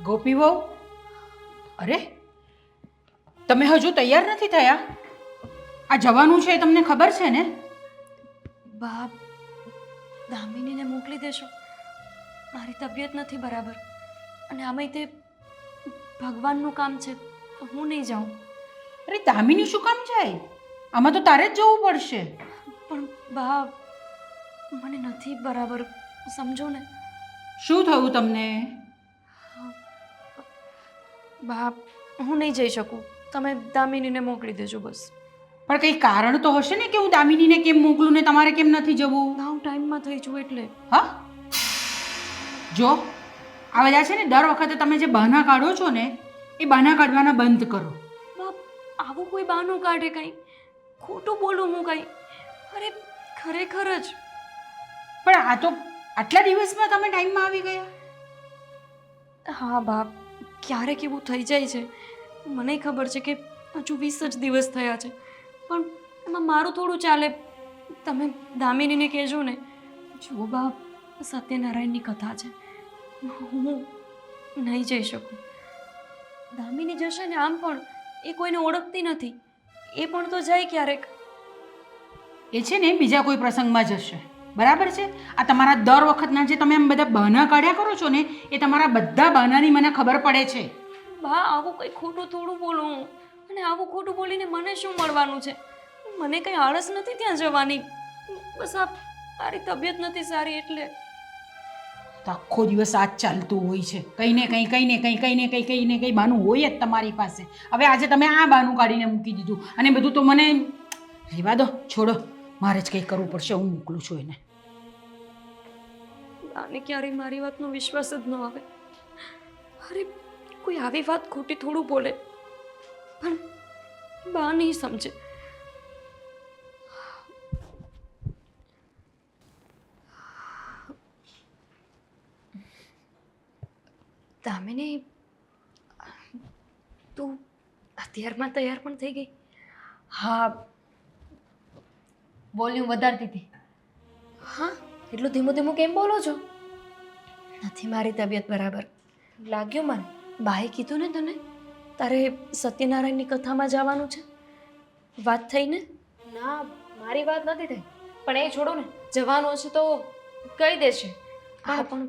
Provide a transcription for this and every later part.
ગોપી વહુ, અરે તમે હજુ તૈયાર નથી થયા? આ જવાનું છે તમને ખબર છે ને? બાપ, દામિનીને મોકલી દેશો. મારી તબિયત નથી બરાબર અને આમાંય તે ભગવાનનું કામ છે તો હું નહીં જાઉં. અરે દામિની શું કામ જાય? આમાં તો તારે જ જવું પડશે. પણ બાપ, મને નથી બરાબર, સમજો ને. શું થયું તમને? બાપ, હું નહીં જઈ શકું. તમે દામિનીને મોકલી દેજો બસ. પણ કંઈ કારણ તો હશે ને કે હું દામિનીને કેમ મોકલું ને તમારે કેમ નથી જવું? ના, હું ટાઈમમાં થઈ છું એટલે. હા, જો આ બધા છે ને દર વખતે તમે જે બહાના કાઢો છો ને એ બહાના કાઢવાના બંધ કરો. બાપ, આવું કોઈ બહાનું કાઢે કંઈ? ખોટું બોલું હું કંઈ? અરે ખરેખર જ. પણ આ તો આટલા દિવસમાં તમે ટાઈમમાં આવી ગયા. હા બાપ, ક્યારેક એવું થઈ જાય છે. મને ખબર છે કે હજુ 20 જ દિવસ થયા છે, પણ એમાં મારું થોડું ચાલે. તમે દામિનીને કહેજો ને. જુઓ બાપ, સત્યનારાયણની કથા છે, હું નહીં જઈ શકું. દામિની જશે ને, આમ પણ એ કોઈને ઓળખતી નથી. એ પણ તો જાય ક્યારેક. એ છે ને બીજા કોઈ પ્રસંગમાં જશે, બરાબર છે? આ તમારા દર વખતના જે તમે આમ બધા બહાના કાઢ્યા કરો છો ને એ તમારા બધા બહાનાની મને ખબર પડે છે. બા, આવું કંઈ ખોટું થોડું બોલું હું. અને આવું ખોટું બોલીને મને શું મળવાનું છે? મને કંઈ આળસ નથી ત્યાં જવાની. બસ આ મારી તબિયત નથી સારી એટલે. તો આખો દિવસ આ જ ચાલતું હોય છે, કંઈ ને કંઈ બહાનું હોય જ તમારી પાસે. હવે આજે તમે આ બહાનું કાઢીને મૂકી દીધું અને બધું તો મને રહેવા દો, છોડો. મારે જ કંઈ કરવું પડશે, હું મોકલું છું એને. બાને ક્યારેય મારી વાતનો વિશ્વાસ જ ન આવે. અરે કોઈ આવી વાત ખોટી થોડું બોલે, પણ બા નહીં સમજે. દામિની, તું અત્યારમાં તૈયાર પણ થઈ ગઈ? હા, વોલ્યુમ વધારતી હતી. હા, એટલું ધીમું ધીમું કેમ બોલો છો? નથી મારી તબિયત બરાબર. લાગ્યું મને. બાએ કીધું ને તને તારે સત્યનારાયણની કથામાં જવાનું છે? વાત થઈ ને? ના, મારી વાત નથી થઈ. પણ એ છોડો ને, જવાનું હશે તો કહી દેશે. હા, પણ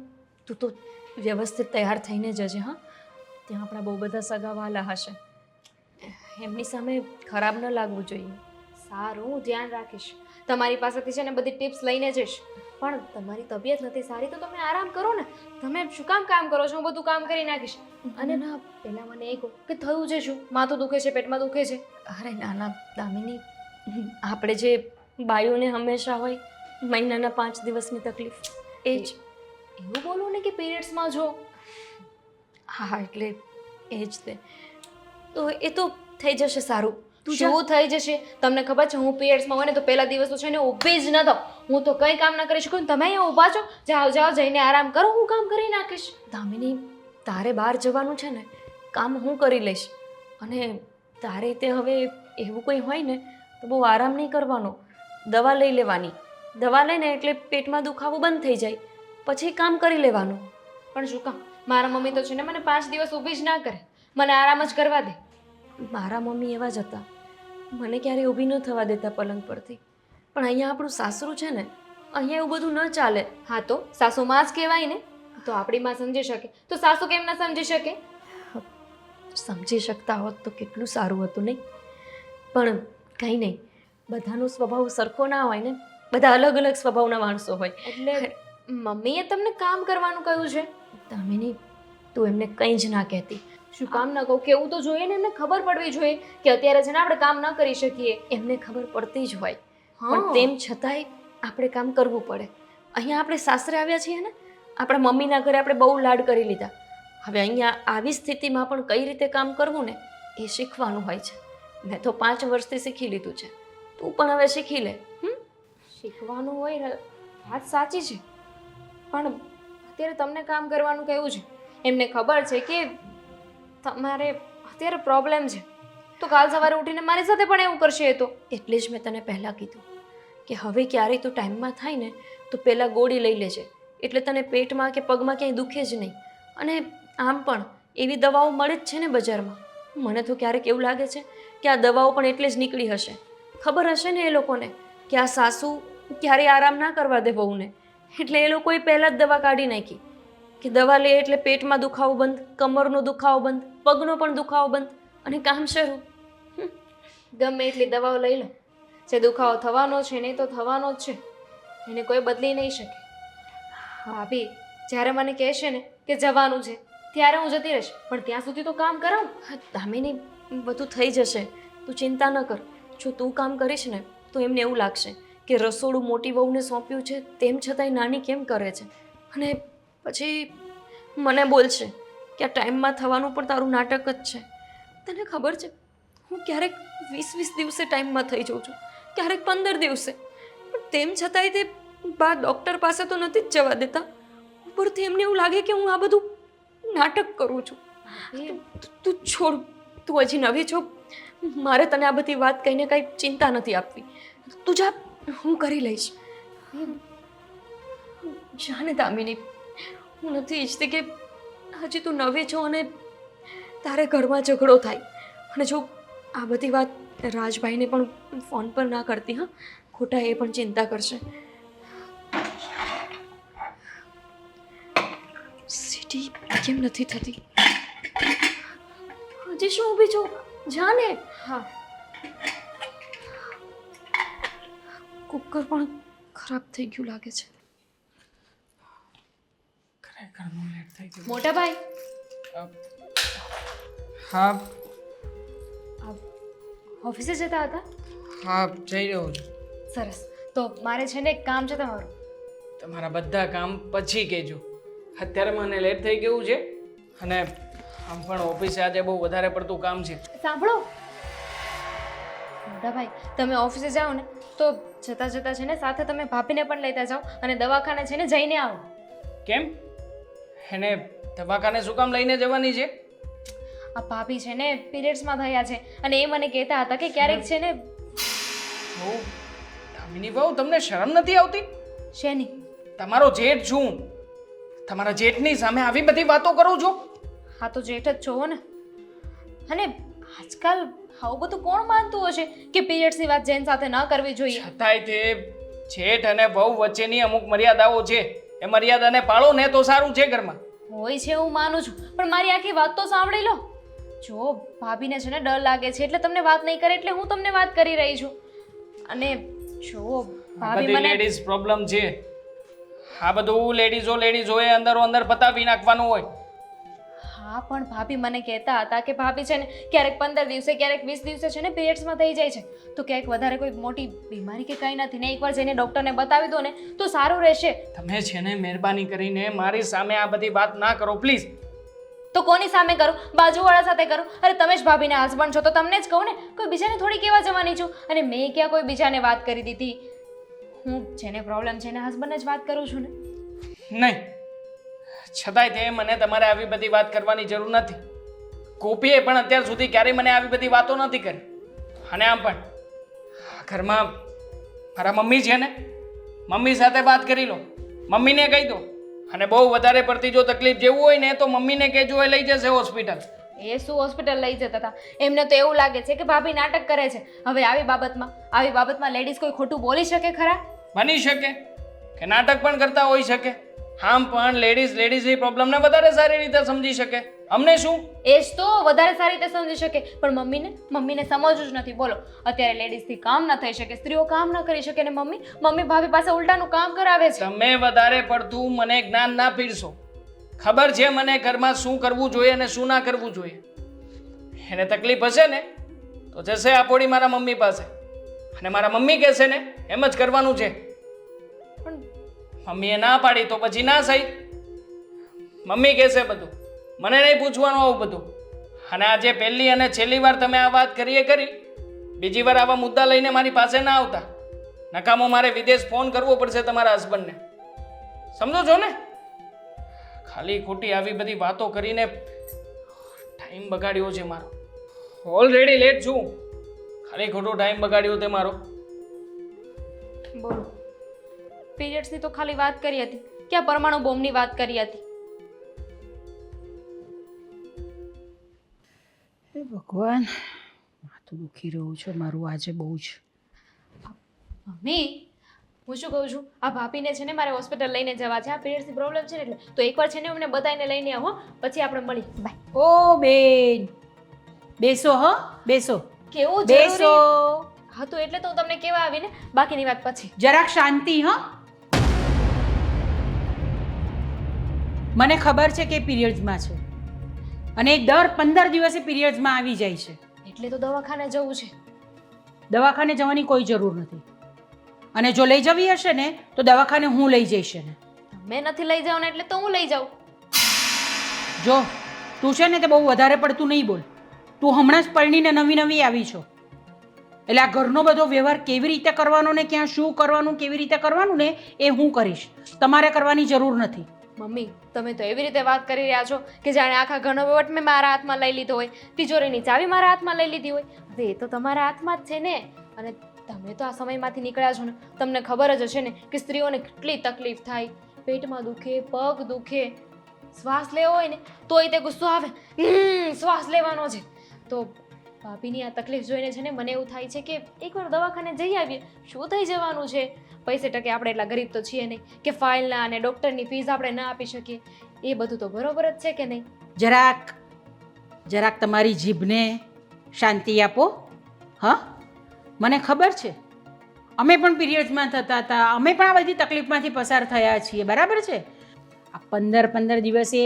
તું તો વ્યવસ્થિત તૈયાર થઈને જજે. હા, ત્યાં આપણા બહુ બધા સગાવાલા હશે, એમની સામે ખરાબ ન લાગવું જોઈએ. સારું, હું ધ્યાન રાખીશ. તમારી પાસેથી છે ને બધી ટિપ્સ લઈને જઈશ. પણ તમારી તબિયત નથી સારી તો તમે આરામ કરો ને. તમે શું કામ કરો છો? હું બધું કામ કરી નાખીશ. અને ના, પહેલાં મને એ કહો કે થયું છે શું? માથું દુખે છે, પેટમાં દુખે છે? અરે નાના દામિની, આપણે જે બાયુને હંમેશા હોય મહિનાના 5 દિવસની તકલીફ, એ જ. એવું બોલો ને કે પીરિયડ્સમાં જો. હા, એટલે એ જ તે. તો એ તો થઈ જશે સારું. શું થઈ જશે? તમને ખબર છે હું પીરિયડ્સમાં હોય ને તો પહેલા દિવસ તો છે ને ઊભી જ ન થાઉં. હું તો કંઈ કામ ના કરી શકું ને તમે અહીંયા ઊભા છો. જાઓ જાઓ, જઈને આરામ કરો, હું કામ કરી નાખીશ. દામિની, તારે બહાર જવાનું છે ને, કામ હું કરી લઈશ. અને તારે તે હવે એવું કંઈ હોય ને તો બહુ આરામ નહીં કરવાનો, દવા લઈ લેવાની. દવા લઈને એટલે પેટમાં દુખાવો બંધ થઈ જાય, પછી કામ કરી લેવાનું. પણ શું કામ? મારા મમ્મી તો છે ને મને 5 દિવસ ઊભી જ ના કરે, મને આરામ જ કરવા દે. મારા મમ્મી એવા જ હતા, મને ક્યારેય ઊભી ન થવા દેતા પલંગ પરથી. પણ અહીંયા આપણું સાસરું છે ને, અહીંયા એવું બધું ન ચાલે. હા, તો સાસુ માં જ કહેવાય ને. તો આપણી માં સમજી શકે તો સાસુ કેમ ના સમજી શકે? સમજી શકતા હોત તો કેટલું સારું હતું નહીં? પણ કંઈ નહીં, બધાનો સ્વભાવ સરખો ના હોય ને, બધા અલગ અલગ સ્વભાવના માણસો હોય. એટલે મમ્મીએ તમને કામ કરવાનું કહ્યું છે? દામિની, તું એમને કંઈ જ ના કહેતી. શું કામ ન કહું? કેવું તો જોઈએ ને, એમને ખબર પડવી જોઈએ કે અત્યારે છે ને આપણે કામ ન કરી શકીએ. એમને ખબર પડતી જ હોય, હા. પણ તેમ છતાંય આપણે કામ કરવું પડે. અહીંયા આપણે સાસરે આવ્યા છીએ ને, આપણા મમ્મીના ઘરે આપણે બહુ લાડ કરી લીધા. હવે અહીંયા આવી સ્થિતિમાં પણ કઈ રીતે કામ કરવું ને એ શીખવાનું હોય છે. મેં તો 5 વર્ષથી શીખી લીધું છે, તું પણ હવે શીખી લે. શીખવાનું હોય, વાત સાચી છે, પણ અત્યારે તમને કામ કરવાનું કહ્યું છે. એમને ખબર છે કે તમારે અત્યારે પ્રોબ્લેમ છે, તો કાલ સવારે ઉઠીને મારી સાથે પણ એવું કરશે. એ તો એટલે જ મેં તને પહેલાં કીધું કે હવે ક્યારેય તું ટાઈમમાં થાય ને તો પહેલાં ગોળી લઈ લેજે, એટલે તને પેટમાં કે પગમાં ક્યાંય દુખે જ નહીં. અને આમ પણ એવી દવાઓ મળે જ છે ને બજારમાં. મને તો ક્યારેક એવું લાગે છે કે આ દવાઓ પણ એટલે જ નીકળી હશે. ખબર હશે ને એ લોકોને કે આ સાસુ ક્યારેય આરામ ના કરવા દે વહુને, એટલે એ લોકોએ પહેલાં જ દવા કાઢી નાખી કે દવા લે એટલે પેટમાં દુખાવો બંધ, કમરનો દુખાવો બંધ, પગનો પણ દુખાવો બંધ અને કામ શરૂ. ગમે એટલી દવાઓ લઈ લો, જે દુખાવો થવાનો છે ને એ તો થવાનો જ છે, એને કોઈ બદલી નહીં શકે. ભાભી જ્યારે મને કહેશે ને કે જવાનું છે ત્યારે હું જતી રહીશ, પણ ત્યાં સુધી તો કામ કરાવું. દામિની, બધું થઈ જશે, તું ચિંતા ન કર. જો તું કામ કરીશ ને તો એમને એવું લાગશે કે રસોડું મોટી વહુને સોંપ્યું છે તેમ છતાંય નાની કેમ કરે છે, અને પછી મને બોલશે કે આ ટાઈમમાં થવાનું પણ તારું નાટક જ છે. તને ખબર છે હું ક્યારેક 20-20 દિવસે ટાઈમમાં થઈ જાઉં છું, ક્યારેક 15 દિવસે, પણ તેમ છતાંય તે બા ડૉક્ટર પાસે તો નથી જ જવા દેતા. ઉપરથી એમને એવું લાગે કે હું આ બધું નાટક કરું છું. તું છોડ, તું હજી નવી છો, મારે તને આ બધી વાત કહીને કાંઈ ચિંતા નથી આપવી. તું જા, હું કરી લઈશ. જાને દામિની, હું નથી ઈચ્છતી કે હજી તું નવી છો અને તારે ઘરમાં ઝઘડો થાય. અને જો આ બધી વાત રાજભાઈને પણ ફોન પર ના કરતી, હા, ખોટા એ પણ ચિંતા કરશે. સીટી કેમ નથી થતી? હજી શું ઊભી છો? જાને. હા, કુકર પણ ખરાબ થઈ ગયું લાગે છે. ખરેખર લેટ થઈ ગયું. મોટા ભાઈ, હા ઓફિસે જતા હતા? હા જઈ રહ્યો છું. સરસ. તો મારે છે ને એક કામ છે તમારું. તમારા બધા કામ પછી કહેજો. અત્યારે મને લેટ થઈ ગયું છે અને આમ પણ ઓફિસે આજે બહુ વધારે પડતું કામ છે. સાંભળો મોટા ભાઈ, તમે ઓફિસે જાઓ ને તો જતાં જતાં છે ને સાથે તમે ભાભીને પણ લેતા જાઓ અને દવાખાને છે ને જઈને આવો. કેમ? એને દવાખાને શું કામ લઈને જવાની છે? આ ભાભી છે ને પીરિયડ્સમાં થયા છે અને એ મને કહેતા હતા કે ક્યારેક છે ને. ઓ દામિની બહુ, તમને શરમ નથી આવતી? શેની? તમારો જેઠ છું, તમારા જેઠની સામે આવી બધી વાતો કરું છું? હા તો જેઠ જ છો ને. અને આજકાલ આવું બધું કોણ માનતું હશે કે પીરિયડ્સની વાત જેન સાથે ન કરવી જોઈએ? છતાંય તે જેઠ અને વહુ વચ્ચેની અમુક મર્યાદાઓ છે, એ મર્યાદાને પાળો ને તો સારું છે ઘરમાં. હોય છે હું માનું છું, પણ મારી આખી વાત તો સાંભળી લો. જો ભાભીને છે ને ડર લાગે છે એટલે તમને વાત નહીં કરે, એટલે હું તમને વાત કરી રહી છું. અને જો ભાભી બધી મને લેડીઝ પ્રોબ્લેમ છે. આ બધું લેડીઝોએ અંદરો અંદર પતાવી નાખવાનું હોય. હા પણ ભાભી મને કહેતા હતા કે ભાભી છે ને ક્યારેક 15 દિવસે ક્યારેક 20 દિવસે છે ને પીરિયડ્સમાં થઈ જાય છે, તો ક્યાંક વધારે કોઈ મોટી બીમારી કે કંઈ નથી ને એકવાર જઈને ડૉક્ટરને બતાવી દો ને તો સારું રહેશે. તમે છે ને મહેરબાની કરીને મારી સામે આ બધી વાત ના કરો પ્લીઝ. તો કોની સામે કરું? બાજુવાળા સાથે કરું? અરે તમે જ ભાભીના હસબન્ડ છો તો તમને જ કહું ને, કોઈ બીજાને થોડી કહેવા જવાની છું. અને મેં ક્યાં કોઈ બીજાને વાત કરી દીધી? હું જેને પ્રોબ્લેમ છે એના હસબન્ડને જ વાત કરું છું ને. નહીં, છતાંય તે મને તમારે આવી બધી વાત કરવાની જરૂર નથી. ગોપીએ પણ અત્યાર સુધી ક્યારેય મને આવી બધી વાતો નથી કરી. અને આમ પણ આ ઘરમાં મારા મમ્મી છે ને, મમ્મી સાથે વાત કરી લો, મમ્મીને કહી દો. અને બહુ વધારે પડતી જો તકલીફ જેવું હોય ને તો મમ્મીને કહેજો, એ લઈ જશે હોસ્પિટલ. એ શું હોસ્પિટલ લઈ જતા હતા? એમને તો એવું લાગે છે કે ભાભી નાટક કરે છે. હવે આવી બાબતમાં લેડીઝ કોઈ ખોટું બોલી શકે ખરા? બની શકે કે નાટક પણ કરતા હોઈ શકે. આમ પણ લેડીઝની પ્રોબ્લેમને વધારે સારી રીતે સમજી શકે. અમને શું? એ જ તો વધારે સારી રીતે સમજી શકે, પણ મમ્મીને સમજવું જ નથી. બોલો, અત્યારે લેડીઝથી કામ ન થઈ શકે, સ્ત્રીઓ કામ ન કરી શકે ને મમ્મી ભાભી પાસે ઉલટાનું કામ કરાવે છે. તમે વધારે પડતું મને જ્ઞાન ના પીરસો. ખબર છે મને ઘરમાં શું કરવું જોઈએ અને શું ના કરવું જોઈએ. એને તકલીફ હશે ને તો જશે આપોડી મારા મમ્મી પાસે, અને મારા મમ્મી કહેશે ને એમ જ કરવાનું છે. પણ મમ્મીએ ના પાડી તો પછી ના સહી. મમ્મી કહેશે બધું, મને નહીં પૂછવાનું આવું બધું. અને આજે પહેલી અને છેલ્લી વાર તમે આ વાત કરી. બીજી વાર આવા મુદ્દા લઈને મારી પાસે ના આવતા. નકામો મારે વિદેશ ફોન કરવો પડશે તમારા હસબન્ડને. સમજો છો ને? ખાલી ખોટી આવી બધી વાતો કરીને ટાઈમ બગાડ્યો છે મારો. ઓલરેડી લેટ છું, ખાલી ખોટો ટાઈમ બગાડ્યો તે મારો. બોલો, પીરિયડ્સની તો ખાલી વાત કરી હતી, ક્યાં પરમાણુ બોમ્બની વાત કરી હતી? હે ભગવાન, માથું દુખી રહ્યું છે મારું આજે બહુ જ. મમ્મી હું શું કહું છું, આ ભાભીને છે ને મારે હોસ્પિટલ લઈને જવા છે. આ પીરિયડ્સની પ્રોબ્લેમ છે ને એટલે તો એકવાર છે ને અમને બધાને લઈને આવો, પછી આપણે મળીએ. બાય. ઓ બેન, બેસો હો, બેસો કેવું બેસો. જરૂરી? હા તો એટલે તો હું તમને કેવા આવી ને, બાકીની વાત પછી. જરાક શાંતિ હા. મને ખબર છે કે પીરિયડ્સમાં છે અને દર 15 દિવસે પીરિયડ્સમાં આવી જાય છે. એટલે તો દવાખાને જવું છે. દવાખાને જવાની કોઈ જરૂર નથી, અને જો લઈ જવી હશે ને તો દવાખાને હું લઈ જઈશ ને. તમે નથી લઈ જાવ ને એટલે તો હું લઈ જાઉં. જો તું છે ને તે બહુ વધારે પડતું નહીં બોલ. તું હમણાં જ પરણીને નવી નવી આવી છો, એટલે આ ઘરનો બધો વ્યવહાર કેવી રીતે કરવાનો ને ક્યાં શું કરવાનું કેવી રીતે કરવાનું ને એ હું કરીશ, તમારે કરવાની જરૂર નથી. મમ્મી તમે તો એવી રીતે વાત કરી રહ્યા છો કે જાણે આખા ઘરનો વહીવટ મેં મારા હાથમાં લઈ લીધો હોય, તિજોરીની ચાવી મારા હાથમાં લઈ લીધી હોય. હવે એ તો તમારા હાથમાં જ છે ને. અને તમે તો આ સમયમાંથી નીકળ્યા છો ને, તમને ખબર જ હશે ને કે સ્ત્રીઓને કેટલી તકલીફ થાય. પેટમાં દુખે, પગ દુખે, શ્વાસ લેવો હોય ને તોય તે ગુસ્સો આવે, શ્વાસ લેવાનો છે. તો ભાભીની આ તકલીફ જોઈને છે ને મને એવું થાય છે કે એકવાર દવાખાને જઈ આવીએ. શું થઈ જવાનું છે? પૈસે ટકે આપણે એટલા ગરીબ તો છીએ નહીં કે ફાઇલના અને ડૉક્ટરની ફીસ આપણે ના આપી શકીએ. એ બધું તો બરોબર જ છે કે નહીં? જરાક તમારી જીભને શાંતિ આપો. હા, મને ખબર છે અમે પણ પીરિયડ્સમાં થતા હતા, અમે પણ આ બધી તકલીફમાંથી પસાર થયા છીએ, બરાબર છે. આ 15 દિવસે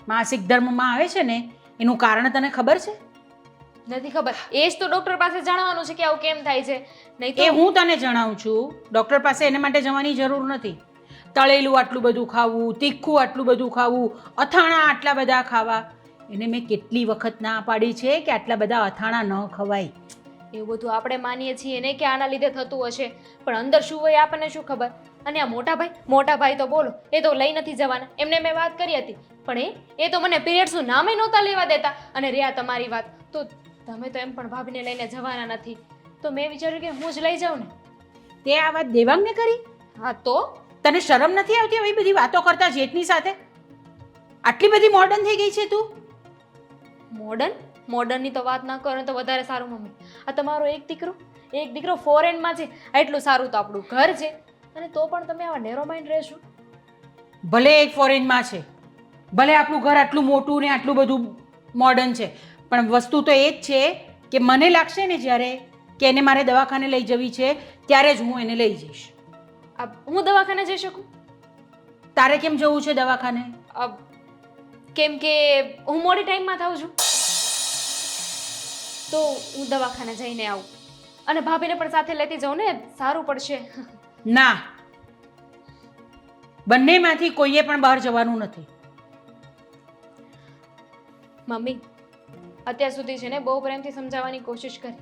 માસિક ધર્મમાં આવે છે ને એનું કારણ તને ખબર છે? નથી ખબર. એ જ તો ડૉક્ટર પાસે જાણવાનું છે કે આવું કેમ થાય છે. નહીં તો એ હું તને જણાવું છું. ડૉક્ટર પાસે એને માટે જવાની જરૂર નથી. તળેલું આટલું બધું ખાવું, તીખું આટલું બધું ખાવું, અથાણા આટલા બધા ખાવા, એને મેં કેટલી વખત ના પાડી છે કે આટલા બધા અથાણા ન ખવાય. એવું બધું આપણે માનીએ છીએ ને કે આના લીધે થતું હશે, પણ અંદર શું હોય આપણને શું ખબર. અને આ મોટા ભાઈ તો બોલો, એ તો લઈ નથી જવાના. એમને મેં વાત કરી હતી, પણ એ તો મને પીરિયડ્સનું નામે નહોતા લેવા દેતા. અને રહ્યા તમારી વાત, તો તમે તો એમ પણ ભાભીને લઈને જવાના નથી. તો મેં વિચાર્યું કે હું જ લઈ જાઉં ને. તે આ વાત દેવાંગને કરી? હા તો તને શરમ નથી આવતી આવી બધી વાતો કરતા જેઠની સાથે? આટલી બધી મોડર્ન થઈ ગઈ છે તું. મોડર્નની તો વાત ના કરો ને તો વધારે સારું. મમ્મી આ તમારો એક દીકરો ફોરેનમાં છે, એટલું સારું તો આપણું ઘર છે, અને તો પણ તમે આવા નેરો માઇન્ડ રહેશો. ભલે એક ફોરેનમાં છે, ભલે આપણું ઘર આટલું મોટું ને આટલું બધું મોડર્ન છે, પણ વસ્તુ તો એ જ છે કે મને લાગશે ને જ્યારે કે એને મારે દવાખાને લઈ જવી છે ત્યારે જ હું એને લઈ જઈશ. હું દવાખાને જઈ શકું? તારે કેમ જવું છે દવાખાને? કેમ કે હું મોડી ટાઈમમાં થાઉં છું, તો હું દવાખાને જઈને આવું અને ભાભીને પણ સાથે લેતી જાઉં ને, સારું પડશે. ના, બંનેમાંથી કોઈએ પણ બહાર જવાનું નથી. મમ્મી અત્યાર સુધી છે ને બહુ પ્રેમથી સમજાવવાની કોશિશ કરી,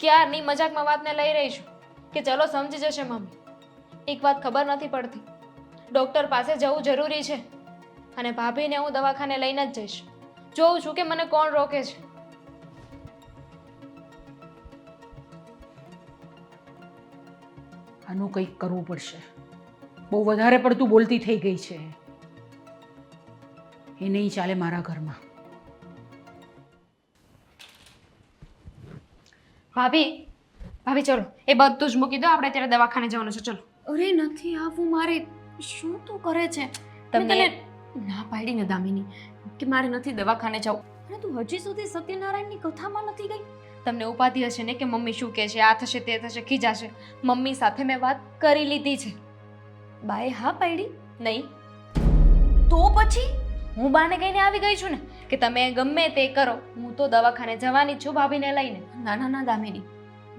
ક્યારની મજાકમાં વાતને લઈ રહી છું કે ચલો સમજી જશે મમ્મી. એક વાત ખબર નથી પડતી, ડૉક્ટર પાસે જવું જરૂરી છે અને ભાભીને હું દવાખાને લઈને જ જઈશ. જોઉં છું કે મને કોણ રોકે છે. આનું કંઈક કરવું પડશે. બહુ વધારે પડતું બોલતી થઈ ગઈ છે. એ નહીં ચાલે મારા ઘરમાં. ભાભી ચલો એ બધું જ મૂકી દો, આપણે અત્યારે દવાખાને જવાનું છે. ચલો. અરે નથી આવું મારે. શું તું કરે છે? તમે ના પાડી ને દામિની કે મારે નથી દવાખાને જવું. અને તું હજી સુધી સત્યનારાયણની કથામાં નથી ગઈ? તમને ઉપાધિ હશે ને કે મમ્મી શું કહે છે, આ થશે તે થશે, ખીજાશે. મમ્મી સાથે મેં વાત કરી લીધી છે. બાએ હા પાડી? નહીં તો પછી હું બાને કહીને આવી ગઈ છું ને કે તમે ગમે તે કરો, હું તો દવાખાને જવાની જ છું ભાભીને લઈને. ના ના ના દામિની,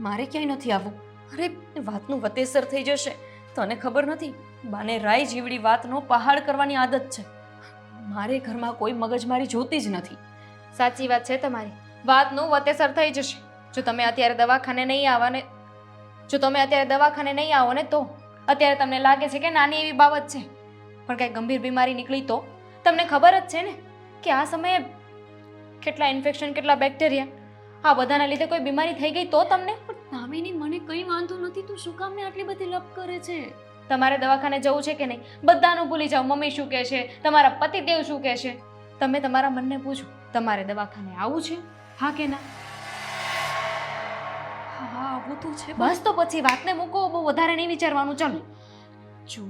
મારે ક્યાંય નથી આવવું. અરે વાતનું વતેસર થઈ જશે. તને ખબર નથી, બાને રાય જીવડી વાતનો પહાડ કરવાની આદત છે. મારે ઘરમાં કોઈ મગજમારી જોતી જ નથી. સાચી વાત છે તમારી, વાતનું વતેસર થઈ જશે. જો તમે અત્યારે દવાખાને નહીં આવો ને તો અત્યારે તમને લાગે છે કે નાની એવી બાબત છે, પણ કાંઈ ગંભીર બીમારી નીકળી તો તમને ખબર જ છે ને કે આ સમયે કેટલા ઇન્ફેક્શન, કેટલા બેક્ટેરિયા, આ બધાના લીધે કોઈ બીમારી થઈ ગઈ તો તમને. દામિની મને કંઈ વાંધો નથી, તું શું કામને આટલી બધી લપ કરે છે? તમારે દવાખાને જવું છે કે નહીં બધાનું ભૂલી જાઓ. મમ્મી શું કહે છે, તમારા પતિદેવ શું કહે છે, તમે તમારા મનને પૂછો તમારે દવાખાને આવવું છે. હા કે ના? હા આવું તો છે બસ તો પછી વાતને મૂકો, બહુ વધારે નહીં વિચારવાનું. ચલો જો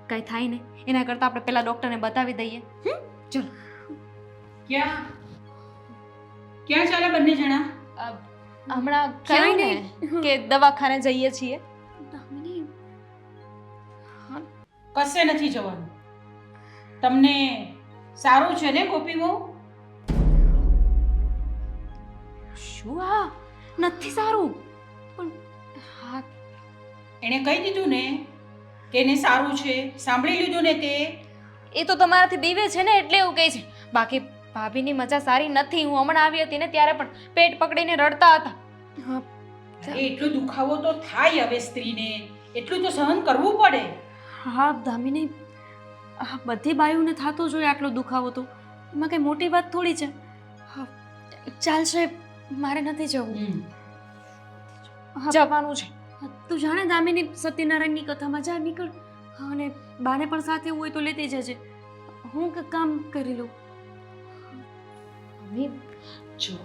કાંઈ થાય ને એના કરતાં આપણે પેલા ડૉક્ટરને બતાવી દઈએ. ચલો. ક્યાં ક્યાં ચાલે બંને જણા? હમણાં કહ્યું ને કે દવાખાને જઈએ છીએ. દામિની કશે નથી જવાનું. તમને સારું છે ને ગોપી બહુ? શું આ નથી સારું? પણ હા એણે કહી દીધું ને કે એને સારું છે, સાંભળી લીધું ને તે? એ તો તમારાથી બીવે છે ને એટલે એવું કહે છે. બાકી ભાભીની મજા સારી નથી. હું હમણાં આવી હતી ને ત્યારે પણ પેટ પકડીને રડતા હતા. હા અરે એટલો દુખાવો તો થાય હવે સ્ત્રીને, એટલું તો સહન કરવું પડે. હા દામિની આ બધી બાયુને થતો જોઈએ આટલો દુખાવો તો એમાં કઈ મોટી વાત થોડી છે. હા ચાલશે, મારે નથી જવું. હા, જવાનું છે. તું જાણે દામિની સત્યનારાયણની કથામાં જા નીકળ. હા, અને બાને પણ સાથે હોય તો લેતી જજે. હું કામ કરી લઉં. હવે જો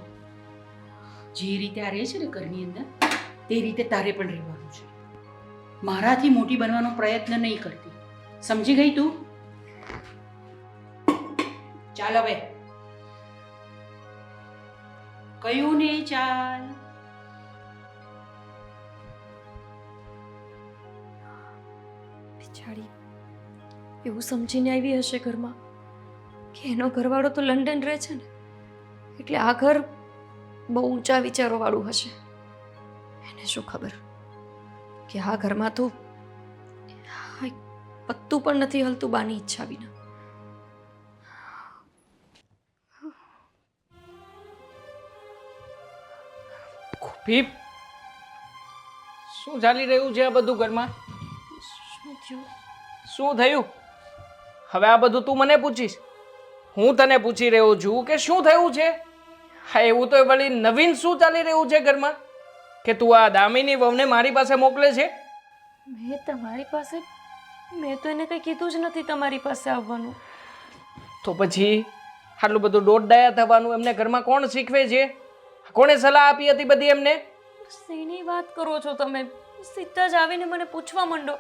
જે રીતે આ રહે છે ને ઘરની અંદર તે રીતે તારે પણ રહેવાનું છે. મારાથી મોટી બનવાનો પ્રયત્ન નહીં કરતી, સમજી ગઈ તું? ચાલ હવે, કયું ને ચાલ. બિચારી એવું સમજીને આવી હશે ઘરમાં કે એનો ઘરવાળો તો લંડન રહે છે ને, એટલે આ ઘર બહુ ઊંચા વિચારો વાળું હશે. એને શું ખબર કે આ ઘરમાં તો પત્તું પણ નથી હલતું બાની ઈચ્છા વિના. ગોપી, શું ચાલી રહ્યું છે આ બધું ઘરમાં? શું થયું? શું થયું? હવે આ બધું તું મને પૂછીશ? હું તને પૂછી રહ્યો છું કે શું થયું છે? હા, એવું તો વળી નવીન શું ચાલી રહ્યું છે ઘરમાં કે તું આ દામિની વહુને મારી પાસે મોકલે છે? મેં તમારી પાસે મેં તો એને કંઈ કીધું જ નથી તમારી પાસે આવવાનું. તો પછી આટલું બધું દોડડાયા થવાનું એમને ઘરમાં કોણ શીખવે છે? કોણે સલાહ આપી હતી બધી એમને? શેની વાત કરો છો તમે? સીધા જ આવીને મને પૂછવા માંડો.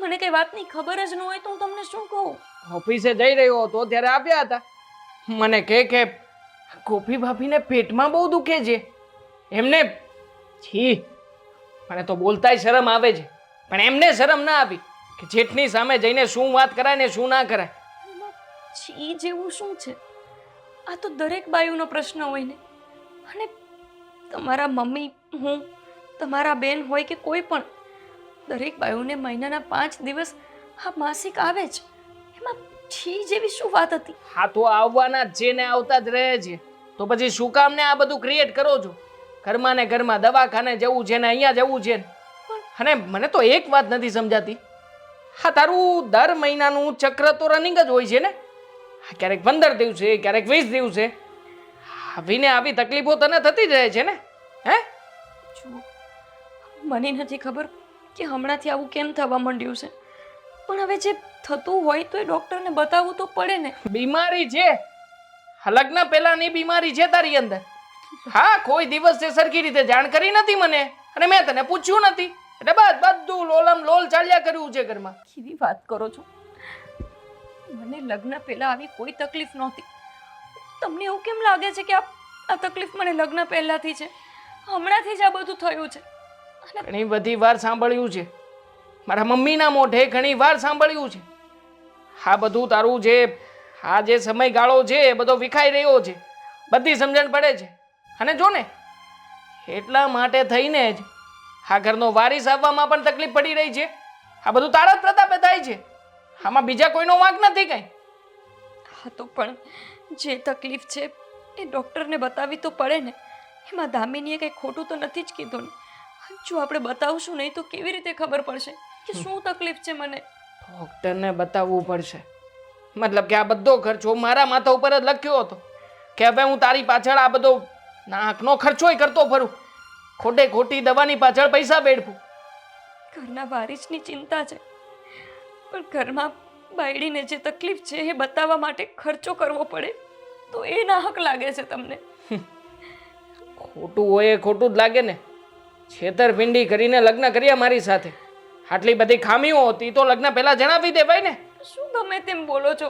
મને કઈ વાતની ખબર જ ન હોય તો હું તમને શું કહું? ઓફિસે જઈ રહ્યો હતો ત્યારે આવ્યા હતા. મને કે ગોપી ભાભીને પેટમાં બહુ દુખે છે. એમને છી, મને તો બોલતાય શરમ આવે છે, પણ એમને શરમ ના આવી કે જેઠની સામે જઈને શું વાત કરાય ને શું ના કરાય. એમાં છી જેવું શું છે? આ તો દરેક બાયુનો પ્રશ્ન હોય ને. અને તમારા મમ્મી, હું, તમારા બેન હોય કે કોઈ પણ, દરેક બાયુને મહિનાના 5 દિવસ આ માસિક આવે જ. એમાં છી જેવી શું વાત હતી? હા તો આવવાના જ છે ને આવતા જ રહે છે, તો પછી શું કામ ને આ બધું ક્રિએટ કરો છો? ઘરમાં ને ઘરમાં દવાખાને જવું છે ને અહીંયા જવું છે. અને મને તો એક વાત નથી સમજાતી, હા તારું દર મહિનાનું ચક્ર તો રનિંગ જ હોય છે ને? ક્યારેક 15 દિવસે, ક્યારેક 20 દિવસે. આવીને આવી તકલીફો તને થતી જ રહે છે ને? હે જુઓ, મને નથી ખબર કે હમણાંથી આવું કેમ થવા માંડ્યું છે, પણ હવે જે થતું હોય તો એ ડૉક્ટરને બતાવવું તો પડે ને. બીમારી છે, લગ્ન પહેલાની બીમારી છે તારી અંદર. હા, કોઈ દિવસ તે સરખી રીતે જાણ કરી નથી મને, અને મેં તને પૂછ્યું નથી, એટલે બધું લોલમ લોલ ચાલ્યા કર્યું છે ઘરમાં. કેવી વાત કરો છો? મને લગ્ન પહેલા આવી કોઈ તકલીફ નહોતી. તમને એવું કેમ લાગે છે કે આ તકલીફ મને લગ્ન પહેલાથી છે? હમણાંથી જ આ બધું થયું છે. ઘણી બધી વાર સાંભળ્યું છે, મારા મમ્મીના મોઢે ઘણી વાર સાંભળ્યું છે. આ બધું તારું જે સમયગાળો છે એ બધો વિખાઈ રહ્યો છે, બધી સમજણ પડે છે. અને જો ને એટલા માટે થઈને જ આ ઘરનો વારિસ આવવામાં પણ તકલીફ પડી રહી છે. આ બધું તારા જ પ્રતાપે થાય છે, આમાં બીજા કોઈનો વાંક નથી કઈ. હા તો પણ જે તકલીફ છે એ ડૉક્ટરને બતાવી તો પડે ને. એમાં દામિનીએ કંઈ ખોટું તો નથી જ કીધું ને. જો આપણે બતાવશું નહીં તો કેવી રીતે ખબર પડશે કે શું તકલીફ છે મને? ડૉક્ટરને બતાવવું પડશે મતલબ કે આ બધો ખર્ચો મારા માથા ઉપર જ લખ્યો હતો કે હવે હું તારી પાછળ આ બધો નાકનો ખર્ચોય કરતો ફરું, ખોટે ખોટી દવાની પાછળ પૈસા વેડફું. ઘરના વારિસની ચિંતા છે, પણ ઘરમાં બાયડીને જે તકલીફ છે એ બતાવવા માટે ખર્ચો કરવો પડે તો એ નાહક લાગે છે તમને? ખોટું હોય એ ખોટું જ લાગે ને. છેતરપિંડી કરીને લગ્ન કર્યા મારી સાથે. આટલી બધી ખામીઓ હતી તો લગ્ન પહેલા જણાવી દેવાય ને. શું ગમે તેમ બોલો છો?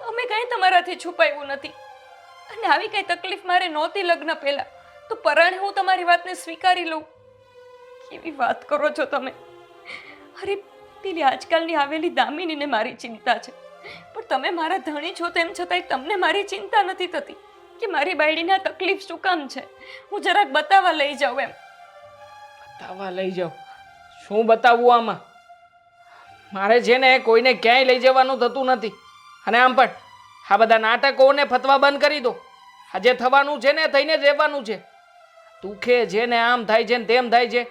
અમે કાંઈ તમારાથી છુપાવ્યું નથી. અને આવી કઈ તકલીફ મારે નહોતી લગ્ન પહેલા, તો પરાણે હું તમારી વાતને સ્વીકારી લઉં. કેવી વાત કરો છો તમે? અરે પેલી આજકાલની આવેલી દામિનીને મારી ચિંતા છે, પણ તમે મારા ધણી છો તેમ છતાંય તમને મારી ચિંતા નથી થતી કે મારી બાયડીને આ તકલીફ શું કામ છે. હું જરાક બતાવવા લઈ જાઉં એમ. બતાવવા લઈ જાઓ? શું બતાવવું આમાં? મારે છે ને કોઈને ક્યાંય લઈ જવાનું થતું નથી. અને આમ પણ આ બધા નાટકોને ફતવા બંધ કરી દો. આજે થવાનું છે ને થઈને જ રહેવાનું છે. દુખે છે ને આમ થાય છે ને તેમ થાય છે,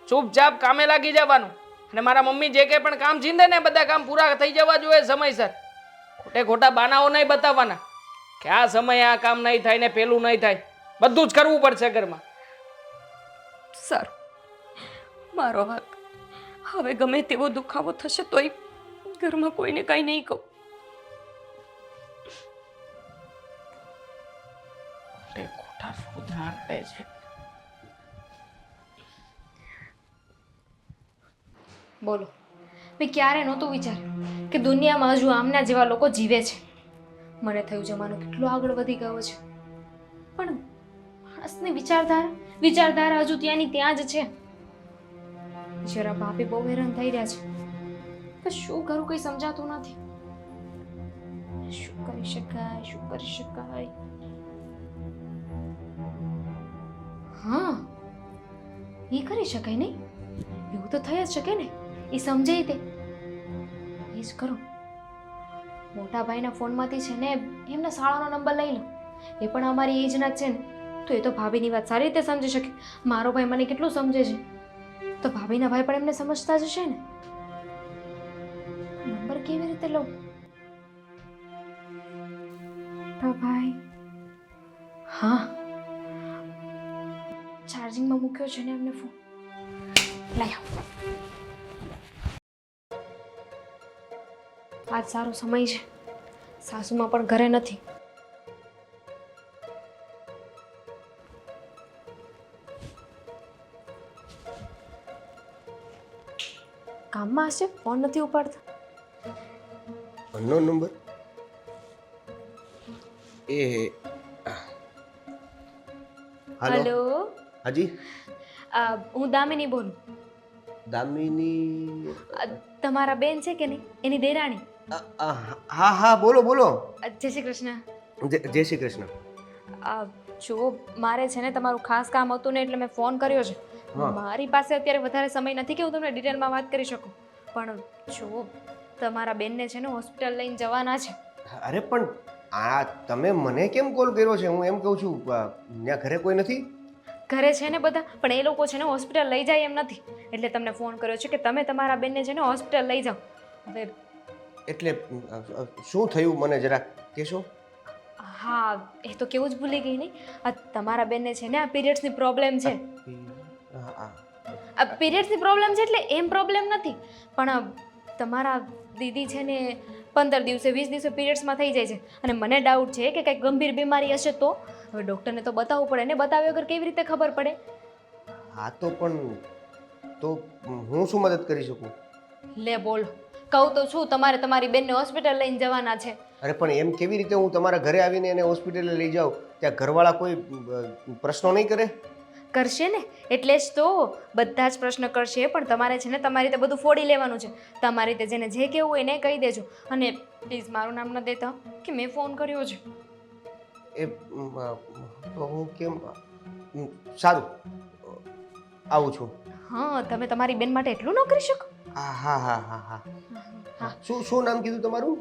ચૂપચાપ કામે લાગી જવાનું. અને મારા મમ્મી જે કંઈ પણ કામ ચીંધે ને બધા કામ પૂરા થઈ જવા જોઈએ સમયસર. ખોટે ખોટા બાનાઓ નહીં બતાવવાના કે આ સમયે આ કામ નહીં થાય ને પેલું નહીં થાય. બધું જ કરવું પડશે ઘરમાં. સારું, મારો હાથ. હવે ગમે તેવો દુખાવો થશે તોય ઘરમાં કોઈને કાંઈ નહીં કહું. ખોટે ખોટા સોદા આપે છે. બોલો, મેં ક્યારે નહોતું વિચાર્યું કે દુનિયામાં હજુ આમના જેવા લોકો જીવે છે. મને થયું જમાનો કેટલો આગળ વધી ગયો છે, પણ માણસની વિચારધારા હજુ ત્યાંની ત્યાં જ છે. જરા બાપે બહુ હેરાન થઈ રહ્યા છે, પણ શું કરું કંઈ સમજાતું નથી. શું કરી શકાય? હા, એ કરી શકાય નહીં. એવું તો થઈ જ શકે ને. એ સમજે તે એ જ કરો. મોટા ભાઈના ફોનમાંથી છે ને એમના શાળાનો નંબર લઈ લો. એ પણ અમારી એજના જ છે ને, તો એ તો ભાભીની વાત સારી રીતે સમજી શકે. મારો ભાઈ મને કેટલું સમજે છે, તો ભાભીના ભાઈ પણ એમને સમજતા જ હશે ને. નંબર કેવી રીતે લઉં? તો ભાઈ, હા, ચાર્જિંગમાં મૂક્યો છે ને એમને ફોન. લઈ આવ. આજ સારો સમય છે, સાસુમાં પણ ઘરે નથી. કામમાં હશે, ફોન નથી ઉપાડતા. Unknown number. એ હેલો, હાજી. હું દામિની બોલું. દામિની? તમારા બેન છે કે નહીં, એની દેરાણી. હા હા, બોલો બોલો. જય શ્રી કૃષ્ણ. જય શ્રી કૃષ્ણ. જો મારે છે ને તમારું ખાસ કામ હતું ને એટલે મેં ફોન કર્યો છે. મારી પાસે અત્યારે વધારે સમય નથી કે હું તમને ડિટેલમાં વાત કરી શકું, પણ જો તમારા બેનને છે ને હોસ્પિટલ લઈને જવાના છે. અરે પણ આ તમે મને કેમ કોલ કર્યો છે? હું એમ કહું છું ત્યાં ઘરે કોઈ નથી. ઘરે છે ને બધા, પણ એ લોકો છે ને હોસ્પિટલ લઈ જાય એમ નથી, એટલે તમને ફોન કર્યો છે કે તમે તમારા બેનને છે ને હોસ્પિટલ લઈ જાઓ. હવે એટલે શું થયું મને જરા કહેશો? હા, એ તો કેવું જ ભૂલી ગઈ નહીં. આ તમારા બેનને છે ને આ પીરિયડ્સની પ્રોબ્લેમ છે. આ પીરિયડ્સની પ્રોબ્લેમ છે એટલે એમ પ્રોબ્લેમ નથી, પણ તમારા દીદી છે ને 15 દિવસે 20 દિવસે પીરિયડ્સમાં થઈ જાય છે, અને મને ડાઉટ છે કે કંઈક ગંભીર બીમારી હશે. તો હવે ડૉક્ટરને તો બતાવવું પડે ને, બતાવ્યા વગર કેવી રીતે ખબર પડે? હા તો પણ તો હું શું મદદ કરી શકું? લે બોલ, કહું તો છું તમારે તમારી બેનને હોસ્પિટલ લઈને જવાના છે. અરે પણ એમ કેવી રીતે હું તમારા ઘરે આવીને એને હોસ્પિટલે લઈ જાઉં? ત્યાં ઘરવાળા કોઈ પ્રશ્નો નહીં કરે? કરશે ને, એટલે જ તો બધા જ પ્રશ્ન કરશે, પણ તમારે છે ને તમારી રીતે બધું ફોડી લેવાનું છે. તમારી રીતે જેને જે કહેવું હોય એને કહી દેજો, અને પ્લીઝ મારું નામ ન દેતા કે મેં ફોન કર્યો છે. એ તો હું કેમ? સારું, આવું છું. હા, તમે તમારી બેન માટે એટલું ન કરી શકો? હા હા હા હા હા હા. શું નામ કીધું તમારું?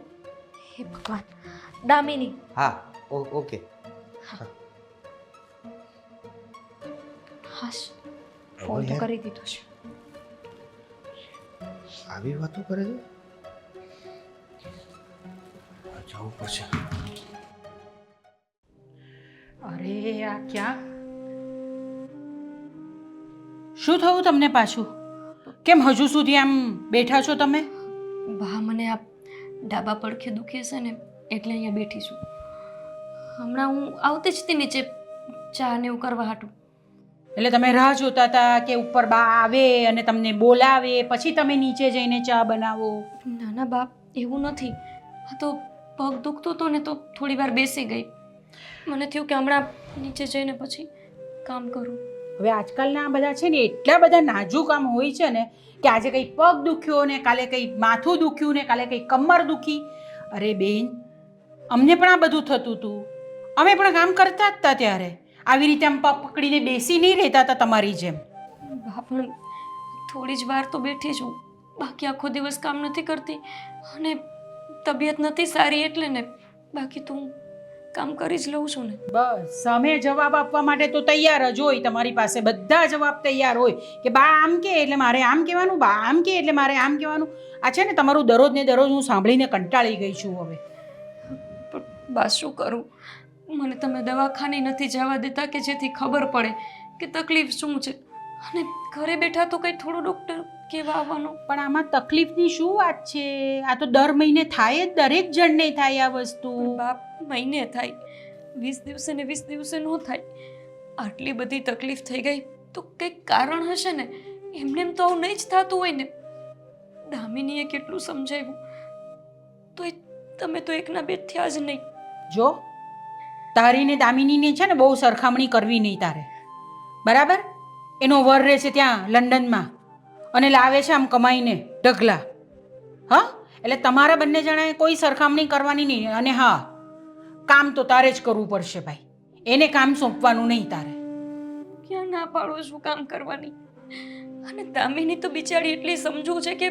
હે ભગવાન, દામિની. હા, ઓકે. હાશ, ફોન તો કરી દીધો છે. આવી વાતો કરે છે. જવું પડશે. અરે આ ક્યાં શું થયું તમને પાછું? કેમ હજુ સુધી આમ બેઠા છો તમે? બા, મને આ ડાબા પડખે દુખે છે ને એટલે અહીંયા બેઠી છું. હમણાં હું આવતી જ હતી નીચે ચા ને એવું કરવા હાટું, એટલે તમે રાહ જોતા હતા કે ઉપર બા આવે અને તમને બોલાવે પછી તમે નીચે જઈને ચા બનાવો. ના ના બાપ, એવું નથી. આ તો પગ દુખતો હતો ને તો થોડી વાર બેસી ગઈ. મને થયું કે હમણાં નીચે જઈને પછી કામ કરું. હવે આજકાલના આ બધા છે ને એટલા બધા નાજુક કામ હોય છે ને કે આજે કંઈ પગ દુખ્યો ને કાલે કંઈ માથું દુખ્યું ને કાલે કંઈ કમર દુખી. અરે બેન, અમને પણ આ બધું થતું હતું. અમે પણ કામ કરતા જ હતા ત્યારે. આવી રીતે આમ પગ પકડીને બેસી નહીં રહેતા હતા તમારી જેમ. બા પણ થોડી જ વાર તો બેઠી છું, બાકી આખો દિવસ કામ નથી કરતી અને તબિયત નથી સારી એટલે ને. બાકી તો હું કામ કરી જ લઉં છું ને. બસ સામે જવાબ આપવા માટે તો તૈયાર જ હોય, તમારી પાસે બધા જવાબ તૈયાર હોય કે બા આમ કે એટલે મારે આમ કહેવાનું, બા આમ કે એટલે મારે આમ કહેવાનું. આ છે ને તમારું દરરોજ ને દરરોજ હું સાંભળીને કંટાળી ગઈ છું હવે. પણ બા શું કરું, મને તમે દવાખાને નથી જવા દેતા કે જેથી ખબર પડે કે તકલીફ શું છે. અને ઘરે બેઠા તો કંઈ થોડું ડૉક્ટર કહેવા આવવાનું. પણ આમાં તકલીફની શું વાત છે? આ તો દર મહિને થાય જ, દરેક જણને થાય આ વસ્તુ. બાપ, મહિને થાય, 20 દિવસે ને 20 દિવસે ન થાય. આટલી બધી તકલીફ થઈ ગઈ તો કંઈક કારણ હશે ને. એમને એમ તો આવું નહીં જ થતું હોય ને. દામિનીએ કેટલું સમજાવ્યું તો તમે તો એકના બે થયા જ નહીં. જો તારી ને દામિનીને છે ને બહુ સરખામણી કરવી નહીં તારે, બરાબર? એનો વર રહે છે ત્યાં લંડનમાં અને લાવે છે આમ કમાઈને ઢગલા. હા, એટલે તમારા બંને જણાએ કોઈ સરખામણી કરવાની નહીં. અને હા, કામ તો તારે જ કરવું પડશે ભાઈ, એને કામ સોંપવાનું નહીં તારે. ક્યાં ના પાડો છું કામ કરવાની. અને દામિની તો બિચારી એટલી સમજુ છે કે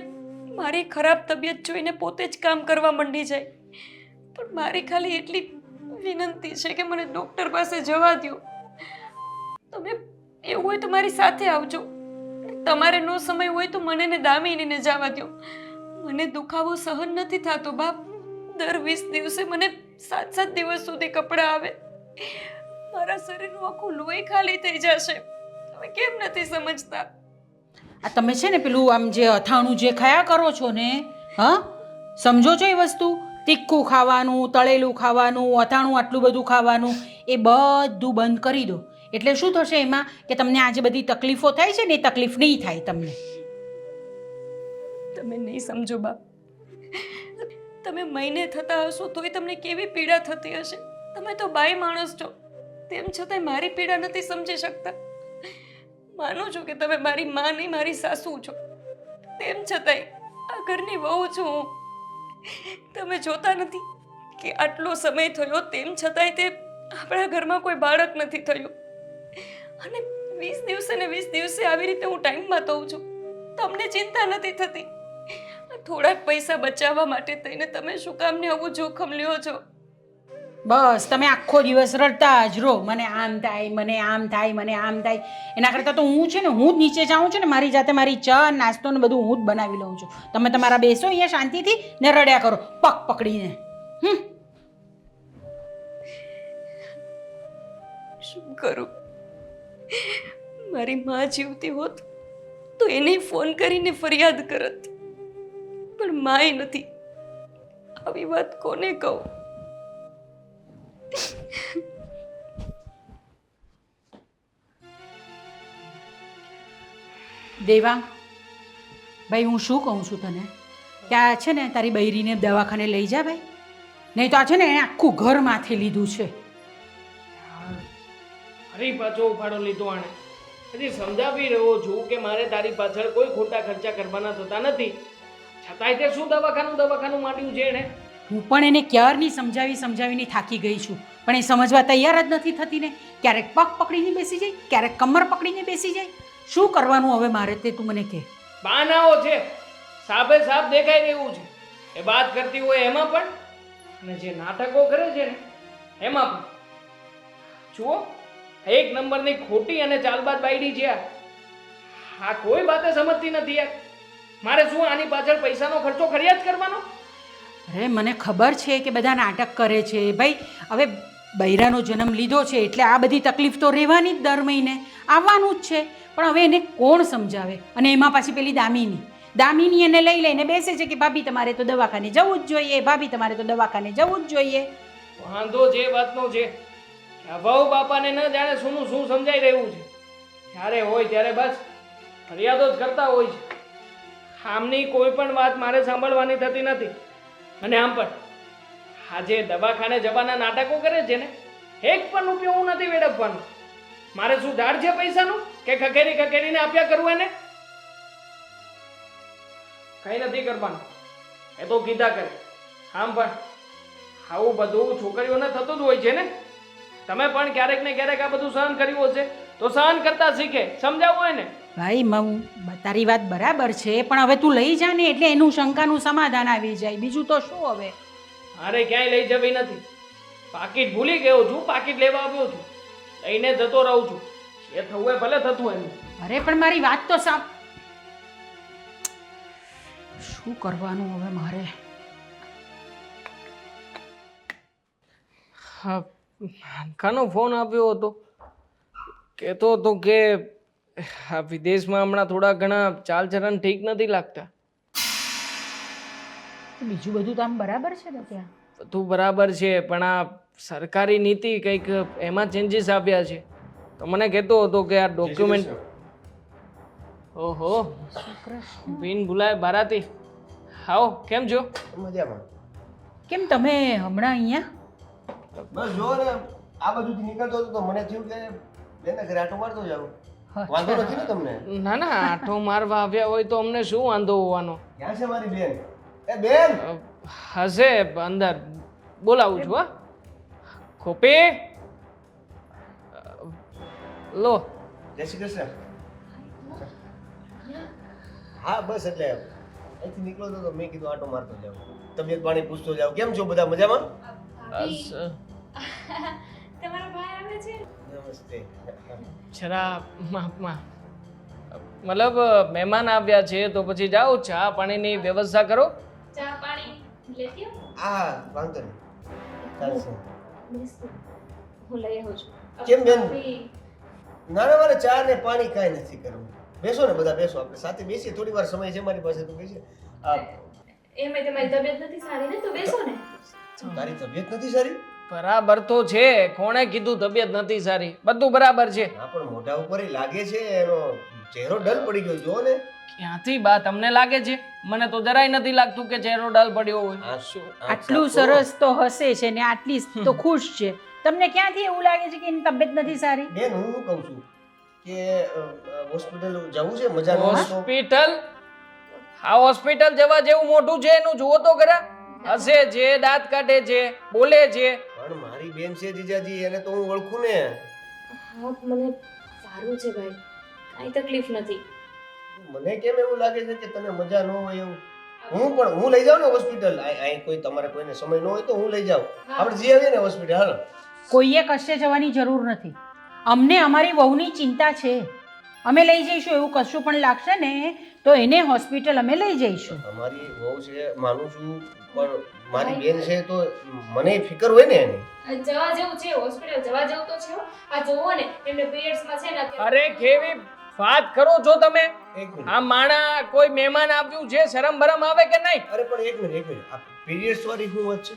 મારી ખરાબ તબિયત જોઈને પોતે જ કામ કરવા માંડી જાય. પણ મારી ખાલી એટલી વિનંતી છે કે મને ડૉક્ટર પાસે જવા દો. તમે એવું હોય તો મારી સાથે આવજો. તમારે નો સમય હોય તો મને ને દામિનીને જવા દો. મને દુખાવો સહન નથી થતો બાપ. દર 20 દિવસે મને 7-7 દિવસ સુધી કપડાં આવે. મારા શરીરનું આખું લોહી ખાલી થઈ જશે. તમે કેમ નથી સમજતા? આ તમે છે ને પેલું આમ જે અથાણું જે ખાયા કરો છો ને, હા, સમજો છો એ વસ્તુ? તીખું ખાવાનું, તળેલું ખાવાનું, અથાણું આટલું બધું ખાવાનું, એ બધું બંધ કરી દો. એટલે શું થશે એમાં કે તમને આજે બધી તકલીફો થાય છે ને એ તકલીફ નહીં થાય તમને. તમે નહીં સમજો બાપ. તમે મહિને થતા હશો તોય તમને કેવી પીડા થતી હશે. તમે તો બાઈ માણસ છો, તેમ છતાંય મારી પીડા નથી સમજી શકતા. માનું છું કે તમે મારી માં નહીં મારી સાસુ છો, તેમ છતાંય આ ઘરની વહુ છું હું. તમે જોતા નથી કે આટલો સમય થયો તેમ છતાંય તે આપણા ઘરમાં કોઈ બાળક નથી થયું. અને 20 દિવસે ને 20 દિવસે આવી રીતે હું ટાઈમમાં થઉં છું. તમને ચિંતા નથી થતી. થોડાક પૈસા બચાવવા માટે થઈને તમે શું કામ ને આવું જોખમ લ્યો છો? બસ તમે આખો દિવસ રડતા જ રહો, મને આમ થાય, મને આમ થાય, મને આમ થાય. એના કરતાં તો હું છે ને હું જ નીચે જાઉં છું ને મારી જાતે મારી ચા નાસ્તો ને બધું હું જ બનાવી લઉં છું. તમે તમારા બેસો અહીંયા શાંતિથી ને રડ્યા કરો પગ પકડીને. શું કરું? મારી માં જીવતી હોત તો એને ફોન કરીને ફરિયાદ કરત. પણ માય નથી. આવી વાત કોને કહું? દેવા ભાઈ, હું શું કહું છું તને કે આ છે ને તારી બૈરીને દવાખાને લઈ જા ભાઈ. નહીં તો આ છે ને એણે આખું ઘર માથે લીધું છે. ફરી પાછો ઉપાડો લીધો આણે. હજી સમજાવી રહ્યો છું કે મારે તારી પાછળ કોઈ ખોટા ખર્ચા કરવાના થતા નથી, છતાંય તે શું દવાખાનું માંડ્યું છે એણે. હું પણ એને ક્યારની સમજાવીને થાકી ગઈ છું, પણ એ સમજવા તૈયાર જ નથી થતી ને. ક્યારેક પગ પકડીને બેસી જાય, ક્યારેક કમર પકડીને બેસી જાય. શું કરવાનું હવે મારે તે તું મને કહે. બાનાઓ છે, સાબે સાબ દેખાઈ રહ્યું છે. એ વાત કરતી હોય એમાં પણ, અને જે નાટકો કરે છે ને એમાં પણ. જુઓ, એક નંબરની ખોટી અને ચાલબાજ બાયડી છે આ કોઈ વાતે સમજતી નથી યાર. મારે શું આની પાછળ પૈસાનો ખર્ચો કર્યા જ કરવાનો? અરે મને ખબર છે કે બધા નાટક કરે છે ભાઈ. હવે બૈરાનો જન્મ લીધો છે એટલે આ બધી તકલીફ તો રહેવાની જ, દર મહિને આવવાનું જ છે. પણ હવે એને કોણ સમજાવે? અને એમાં પાછી પેલી દામિની એને લઈ લઈને બેસે છે કે ભાભી તમારે તો દવાખાને જવું જ જોઈએ, ભાભી તમારે તો દવાખાને જવું જ જોઈએ. વાંધો જે વાતનો છે, વહુ બાપાને ન જાણે શું સમજાઈ રહ્યું છે. જ્યારે હોય ત્યારે બસ ફરિયાદો જ કરતા હોય છે. આમની કોઈ પણ વાત મારે સાંભળવાની થતી નથી. અને આમ પણ આજે દવાખાને જવાના નાટકો કરે છે ને, એક પણ રૂપિયો હું નથી વેડફવાનો. મારે શું ધાડ છે પૈસાનું કે ખખેરીને આપ્યા કરવું એને? કઈ નથી કરવાનું, એ તો કીધા કરે. આમ પણ આવું બધું છોકરીઓને થતું જ હોય છે ને. તમે પણ ક્યારેક ને ક્યારેક આ બધું સહન કર્યું હશે તો સહન કરતા શીખે. સમજાવવું હોય ને ભાઈ તારી વાત બરાબર છે, પણ હવે તું લઈ જા ને એટલે એનું શંકાનું સમાધાન આવી જાય. બીજું તો શું હવે? અરે ક્યાંય લઈ જવી નથી. પાકીટ ભૂલી ગયો છું, પાકીટ લેવા આવ્યો છું, લઈને જતો રહું છું. એ થવું હોય ભલે થતું એનું. અરે પણ મારી વાત તો શું કરવાનું હવે મારે? હા, કાનો ફોન આવ્યો હતો. કહેતો હતો કે આ વિદેશમાં હમણાં થોડા ઘણા ચાલચલન ઠીક નથી લાગતા. બીજું બધું તો આમ બરાબર છે ને ત્યાં? બધું બરાબર છે, પણ આ સરકારી નીતિ કંઈક એમાં ચેન્જીસ આવ્યા છે. તો મને કહેતો હતો કે આ ડોક્યુમેન્ટ. ઓહો, બિન ભૂલાય બારાતી. આવો, કેમ છો? મજામાં. કેમ તમે હમણાં અહીંયા? બસ જો ને આ બાજુથી નીકળતો હતો તો મને થયું કે બેનના ઘરે આટો મારતો જાઉં. વાંધો નથી ને તમને? ના ના, આટો મારવા આવ્યા હોય તો અમને શું વાંધો હોવાનો? ક્યાં છે મારી બેન? એ બેન! હશે અંદર, બોલાવું છું. હા, ખોપી લો. જય શ્રી કૃષ્ણ. હા બસ એટલે અહીંથી નીકળતો તો મેં કીધું આટો મારતો જાઉં, તબિયત પાણી પૂછતો જાઉં. કેમ છો બધા મજામાં? બસ તમારો ભાઈ આવે છે? નમસ્તે. જરા માપમાં, મતલબ મહેમાન આવ્યા છે તો પછી જાઓ, ચા પાણીની વ્યવસ્થા કરો. ચા પાણી લેતી આવો. હા વાંધો નહીં, ચાલશે. હું લઈ આવું છું. કેમ બેન? ભાભી, ના ના મારે ચા ને પાણી કાંઈ નથી કરવું. બેસો ને બધા બેસો, આપણે સાથે બેસીએ. થોડી વાર સમય છે મારી પાસે તો બેસીએ. એમાંય તમારી તબિયત નથી સારી ને, તો બેસો ને. તારી તબિયત નથી સારી? બરાબર તો છે. કોણે કીધું તબિયત નથી સારી? બધું બરાબર છે. હા પણ મોઢા ઉપર લાગે છે, એનો ચહેરો ડલ પડી ગયો. જો ને. ક્યાંથી બા તમને લાગે છે? મને તો જરાય નથી લાગતું કે ચહેરો ડાલ પડ્યો હોય. આ શું? આટલું સરસ તો હશે છે ને, આટલી તો ખુશ છે. તમને ક્યાંથી એવું લાગે છે કે એની તબિયત નથી સારી? બેન હું શું કહું છું કે હોસ્પિટલ જવું છે, મજા ન હોય તો. હોસ્પિટલ? આ હોસ્પિટલ જવા જેવું મોટું છે એનું જુઓ તો ખરા. હસે છે, દાંત કાઢે છે, બોલે છે. પણ મારી બેન છે જીજાજી, એને તો હું ઓળખું ને. હા, મને સારું છે ભાઈ, કાંઈ તકલીફ નથી. મને કેમ એવું લાગે છે કે તને મજા ન હોય એવું? હું લઈ જાઉં ને હોસ્પિટલ. અહીં કોઈ તમારે કોઈને સમય ન હોય તો હું લઈ જાઉં. આપણે જઈ આવીએ ને હોસ્પિટલ. હાલો. કોઈએ કશે જવાની જરૂર નથી. અમને અમારી વહુની ચિંતા છે. અમે લઈ જઈશું. એવું કશું પણ લાગશે ને તો એને હોસ્પિટલ અમે લઈ જઈશું. અમારી વહુ છે માનું છું, પણ મારી બેન છે તો મને ફિકર હોય ને એની. જવા જેવું છે, હોસ્પિટલ જવા જેવું તો છે. આ જોવો ને, એમને પીરિયડ્સમાં છે ને અત્યારે. અરે કેવી વાત કરો છો તમે? એક મિનિટ. આ માણા કોઈ મહેમાન આવ્યું છે, શરમ ભરમ આવે કે નહીં? અરે પણ એક મિનિટ. આ પીરિયડ્સ વાળી શું વાત છે?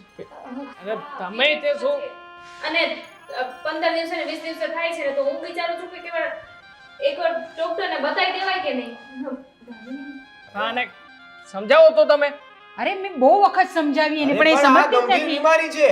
અરે તમે તે શું? અને 15 દિવસે ને 20 દિવસે થાય છે ને, તો હું વિચારું છું કે એકવાર ડોક્ટરને બતાવી દેવાય કે નહીં. હા ને, સમજાવો તો તમે. અરે મેં બહુ વખત સમજાવી એને, પણ એ અરે પણ આ સમજતી જ ગંભીર નથી. બીમારી છે.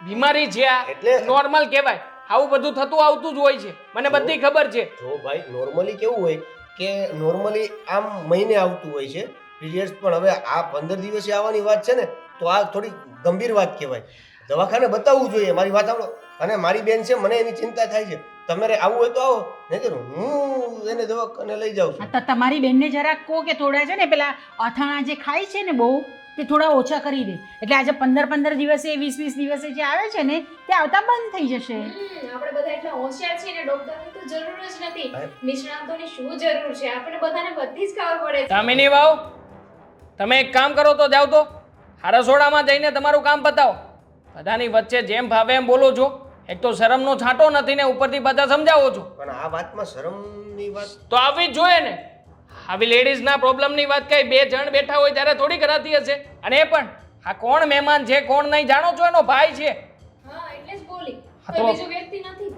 બીમારી છે આ, એટલે- નોર્મલ કહેવાય. આવું બધું થતું આવતું જ હોય છે, મને બધી ખબર છે. જો ભાઈ નોર્મલી કેવું હોય કે નોર્મલી આમ મહિને આવતું હોય છે પીરિયડ્સ, પણ હવે આ 15 દિવસે આવવાની વાત છે ને, તો આ થોડી ગંભીર વાત કહેવાય. દવાખાને બતાવવું જોઈએ. મારી વાત સાંભળો. અને મારી બેન છે, મને એની ચિંતા થાય છે. તમારે આવવું હોય તો આવો, નહીંતર હું એને દવાખાને લઈ જાઉં છું. આ તમારી બેનને જરાક કહો કે થોડા છે ને પેલા અથાણા જે ખાય છે ને બહુ, તે થોડા ઓછા કરી દે. એટલે આજે 15 દિવસે 20 દિવસે જે આવે છે ને તે આવતા બંધ થઈ જશે. આપણે બધા એટલા હોશિયાર છીએ ને, ડોક્ટરની તો જરૂર જ નથી. નિષ્ણાતોની શું જરૂર છે? આપણે બધાને બધી જ ખબર પડે છે. દામિની વાવ, તમે એક કામ કરો તો જાઓ તો આ રસોડામાં જઈને તમારું કામ પતાવો. બધાની વચ્ચે જેમ ભાવે એમ બોલો છો. એક તો શરમનો છાંટો નથી ને ઉપરથી બધા સમજાવો છો. પણ આ વાતમાં શરમની વાત તો આવી જ જોઈએ ને. આવી લેડીઝના પ્રોબ્લેમની વાત કઈ 2 જણ બેઠા હોય ત્યારે થોડી કરાતી હશે. અને એ પણ આ કોણ મહેમાન છે કોણ નહીં જાણો છો? એનો ભાઈ છે. હા, એટલે જ બોલી. હા તો- કોઈ બીજો વ્યક્તિ નથી.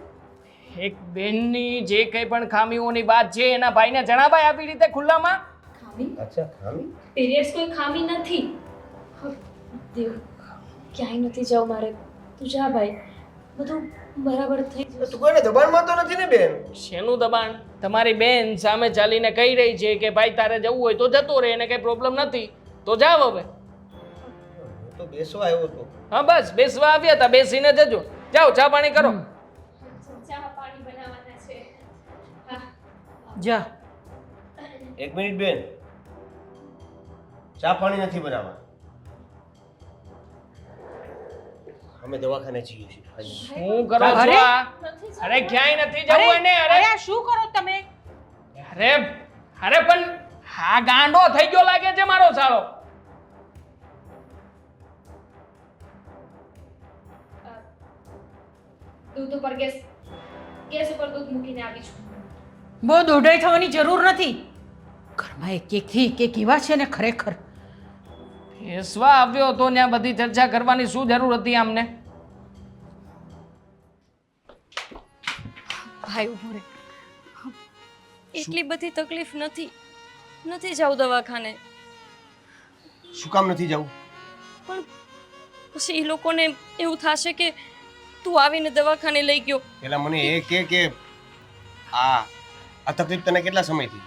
એક બેનની જે કંઈ પણ ખામીઓની વાત છે એના ભાઈને જણાવાય આવી રીતે ખુલ્લામાં? ખામી અચ્છા ખામી પીરિયડ્સ કોઈ ખામી નથી. દેવ ક્યાંય નથી જાવ મારે. તું જા ભાઈ, બધું બરાબર થઈ જશે. તું કોઈને દબાણમાં તો નથી ને બેન? શેનું દબાણ? તમારી બેન સામે ચાલીને કહી રહી છે કે ભાઈ તારે જવું હોય તો જતો રહે, એને કંઈ પ્રોબ્લેમ નથી, તો જાવ હવે. હું તો બેસવા આવ્યો હતો. હા બસ બેસવા આવ્યા હતા, બેસીને જજો. જાઓ ચા પાણી કરો. ચા પાણી બનાવવાના છે. હા. જા. એક મિનિટ બેન, ચા પાણી નથી બનાવવા. અમે દવાખાને જઈએ છીએ. શું કરો છો અરે! આ? અરે ક્યાંય નથી જવું એને. અરે અરે આ શું કરો તમે? અરે અરે પણ હા ગાંડો થઈ ગયો લાગે છે મારો સાળો. દૂધ ઉપર ગેસ ઉપર દૂધ મૂકીને આવી છું. બહુ દોઢાઈ થવાની જરૂર નથી. ઘરમાં એક એવા છે ને ખરેખર. બેસવા આવ્યો હતો ત્યાં બધી ચર્ચા કરવાની શું જરૂર હતી આમને? ભાઈ ઊભો રહે. એટલી બધી તકલીફ નથી જાવ દવાખાને. શું કામ નથી જવું? પણ પછી એ લોકોને એવું થશે કે તું આવીને દવાખાને લઈ ગયો. પેલા મને એ કે આ તકલીફ તને કેટલા સમયથી?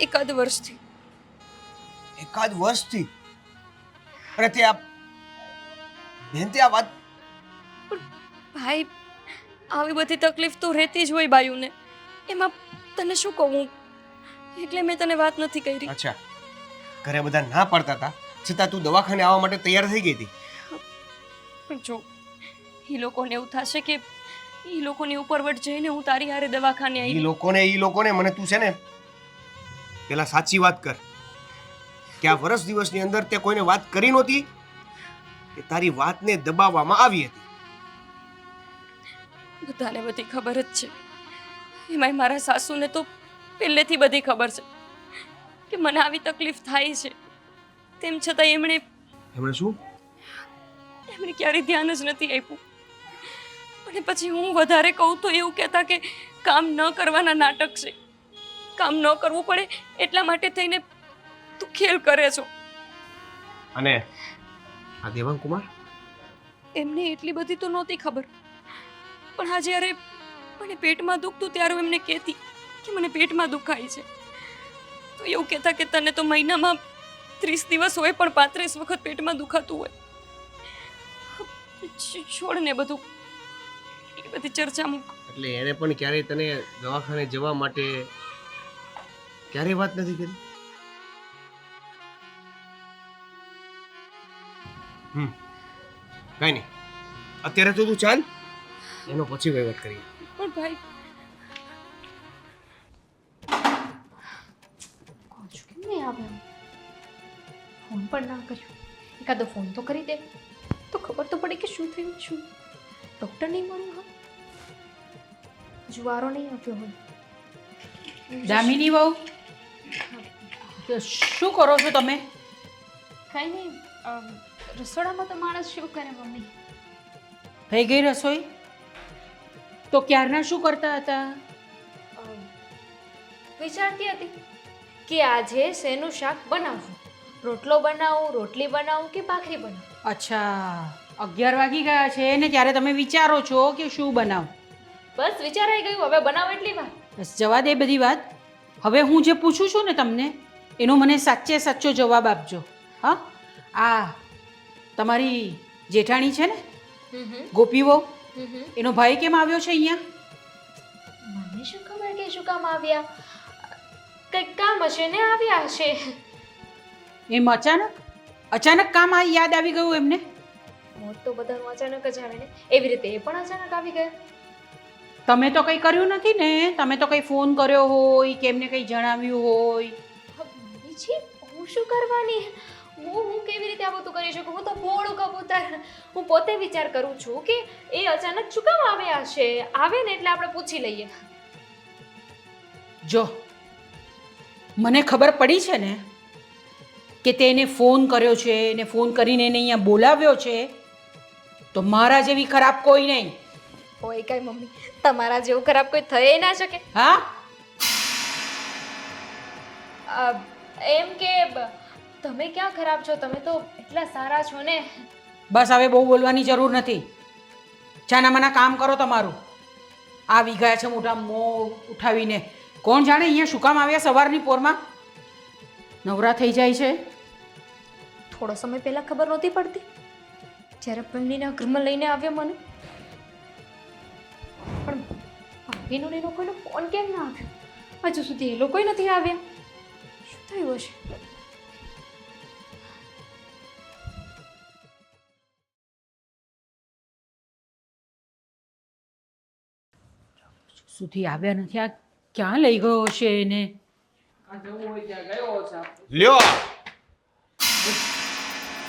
1 વર્ષથી. 1 વર્ષથી? અરે તે આ બેન તે આ વાત ભાઈ આવી બધી તકલીફ તો રહેતી જ હોય બાયુને. એમાં તને શું કહું, એટલે મેં તને વાત નથી કરી. અચ્છા, ઘરે બધા ના પાડતા હતા છતાં તું દવાખાને આવવા માટે તૈયાર થઈ ગઈ હતી. પણ જો એ લોકોને એવું થશે કે એ લોકોની ઉપરવટ જઈને હું તારી હારે દવાખાને ઈ આવી. લોકોને મને તું છે ને પેલા સાચી વાત કર કે આ વર્ષ દિવસની અંદર તે કોઈને વાત કરી નહોતી કે તારી વાતને દબાવવામાં આવી હતી? બધાને બધી ખબર જ છે. એમાંય મારા સાસુને તો પહેલેથી બધી ખબર છે કે મને આવી તકલીફ થાય છે. તેમ છતાં એમણે શું? ક્યારેય ધ્યાન જ નથી આપ્યું. અને પછી હું વધારે કહું તો એવું કહેતા કે કામ ન કરવાના નાટક છે, કામ ન કરવું પડે એટલા માટે થઈને તું ખેલ કરે છો. અને આ દેવાંગ કુમાર? એમને એટલી બધી તો નહોતી ખબર, પણ હા જ્યારે મને પેટમાં દુખતું ત્યારે હું એમને કહેતી કે મને પેટમાં દુખાય છે, તો એવું કહેતા કે તને તો મહિનામાં 30 દિવસ હોય પણ 35 વખત પેટમાં દુખાતું હોય. છોડ ને બધું, એ બધી ચર્ચા મૂક. એટલે એને પણ ક્યારેય તને દવાખાને જવા માટે ક્યારેય વાત નથી કરી? કઈ નહીં, અત્યારે તો તું ચાલ, એનો પછી વહીવટ કરીએ. પણ ભાઈ કેમ નહીં આવ્યો? ફોન પણ ના કર્યો. એકાદો ફોન તો કરી દે તો ખબર તો પડે કે શું થયું. શું ડૉક્ટર નહીં મળ્યું? હા હજુ વારો નહીં આવ્યો હોય. દામિની વહુ, શું કરો છો તમે? કંઈ નહીં, રસોડામાં તો માણસ શું કરે મમ્મી. થઈ ગઈ રસોઈ? તો ક્યારના શું કરતા હતા? વિચારતી હતી કે આજે શેનું શાક બનાવવું. રોટલો બનાવું, રોટલી બનાવું કે ભાખરી બનાવું. અચ્છા, 11 વાગી ગયા છે ને ત્યારે તમે વિચારો છો કે શું બનાવ? બસ વિચારાઈ ગયું, હવે બનાવો એટલી વાર. બસ જવા દે બધી વાત. હવે હું જે પૂછું છું ને તમને એનો મને સાચો જવાબ આપજો. હા, આ તમારી જેઠાણી છે ને ગોપી વહુ, એનો ભાઈ કેમ આવ્યો છે અહીંયા? મને શું ખબર કે શું કામ આવ્યા? કંઈક કામ હશે ને આવ્યા હશે. એમ અચાનક કામ આ યાદ આવી ગયું એમને? મોત તો બધાનું અચાનક જ આવે ને, એવી રીતે એ પણ અચાનક આવી ગયા. તમે તો કંઈ કર્યું નથી ને? તમે તો કંઈ ફોન કર્યો હોય કે એમને કંઈ જણાવ્યું હોય? મમ્મીજી, હું શું કરવાની? હું કેવી રીતે આ બધું કરી શકું? હું તો ભોળું કબૂતર. હું પોતે વિચાર કરું છું કે એ અચાનક શું કામ આવ્યા હશે. આવે ને એટલે આપણે પૂછી લઈએ. જો મને ખબર પડી છે ને કે તેને ફોન કર્યો છે ને ફોન કરીને એને અહીંયા બોલાવ્યો છે, તો મારા જેવી ખરાબ કોઈ નહીં. હોય કાંઈ મમ્મી, તમારા જેવું ખરાબ કોઈ થઈ ના શકે. હા એમ કે તમે ક્યાં ખરાબ છો, તમે તો એટલા સારા છો ને. બસ હવે બહુ બોલવાની જરૂર નથી. છાનામાના કામ કરો તમારું. આવી ગયા છે મોટા મોં ઉઠાવીને. કોણ જાણે અહીંયા શું કામ આવ્યા સવારની પોરમાં? નવરા થઈ જાય છે. થોડો સમય પહેલા ખબર નહોતી પડતી જ્યારે પૈણીના ઘરમાં લઈને આવ્યા મને. પણ ભાભીનો ને એ લોકોનો ફોન કેમ ના આવ્યો? હજુ સુધી એ લોકોય નથી આવ્યા. શું થયું હશે? સુધી આવ્યા નથી. આ ક્યાં લઈ ગયો હશે એને? આ જવું હોય ત્યાં ગયો છે. લ્યો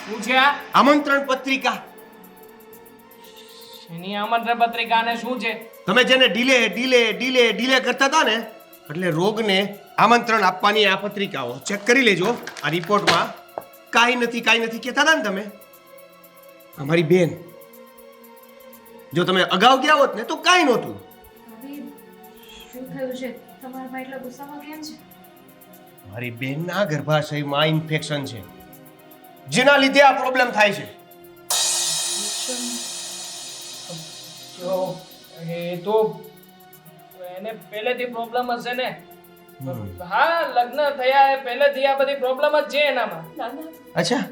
શું છે આ? આમંત્રણ પત્રિકા. એની આમંત્રણ પત્રિકાને શું છે? તમે જેને ડીલે કરતા હતા ને, એટલે રોગને આમંત્રણ આપવાની આ પત્રિકાઓ ચેક કરી લેજો. આ રિપોર્ટમાં કાંઈ નથી કહેતા હતા ને તમે. અમારી બેન, જો તમે અગાઉ ગયા હોત ને તો કાંઈ નહોતું. શું થયું છે? તમારા ભાઈ એટલા ગુસ્સામાં કેમ છે? મારી બેનના ગર્ભાશયમાં ઇન્ફેક્શન છે, જેના લીધે આ પ્રોબ્લેમ થાય છે. જો એ તો એને પહેલેથી પ્રોબ્લેમ હશે ને. હા, લગ્ન થયા એ પહેલેથી આ બધી પ્રોબ્લેમ જ છે એનામાં. નાના, અચ્છા,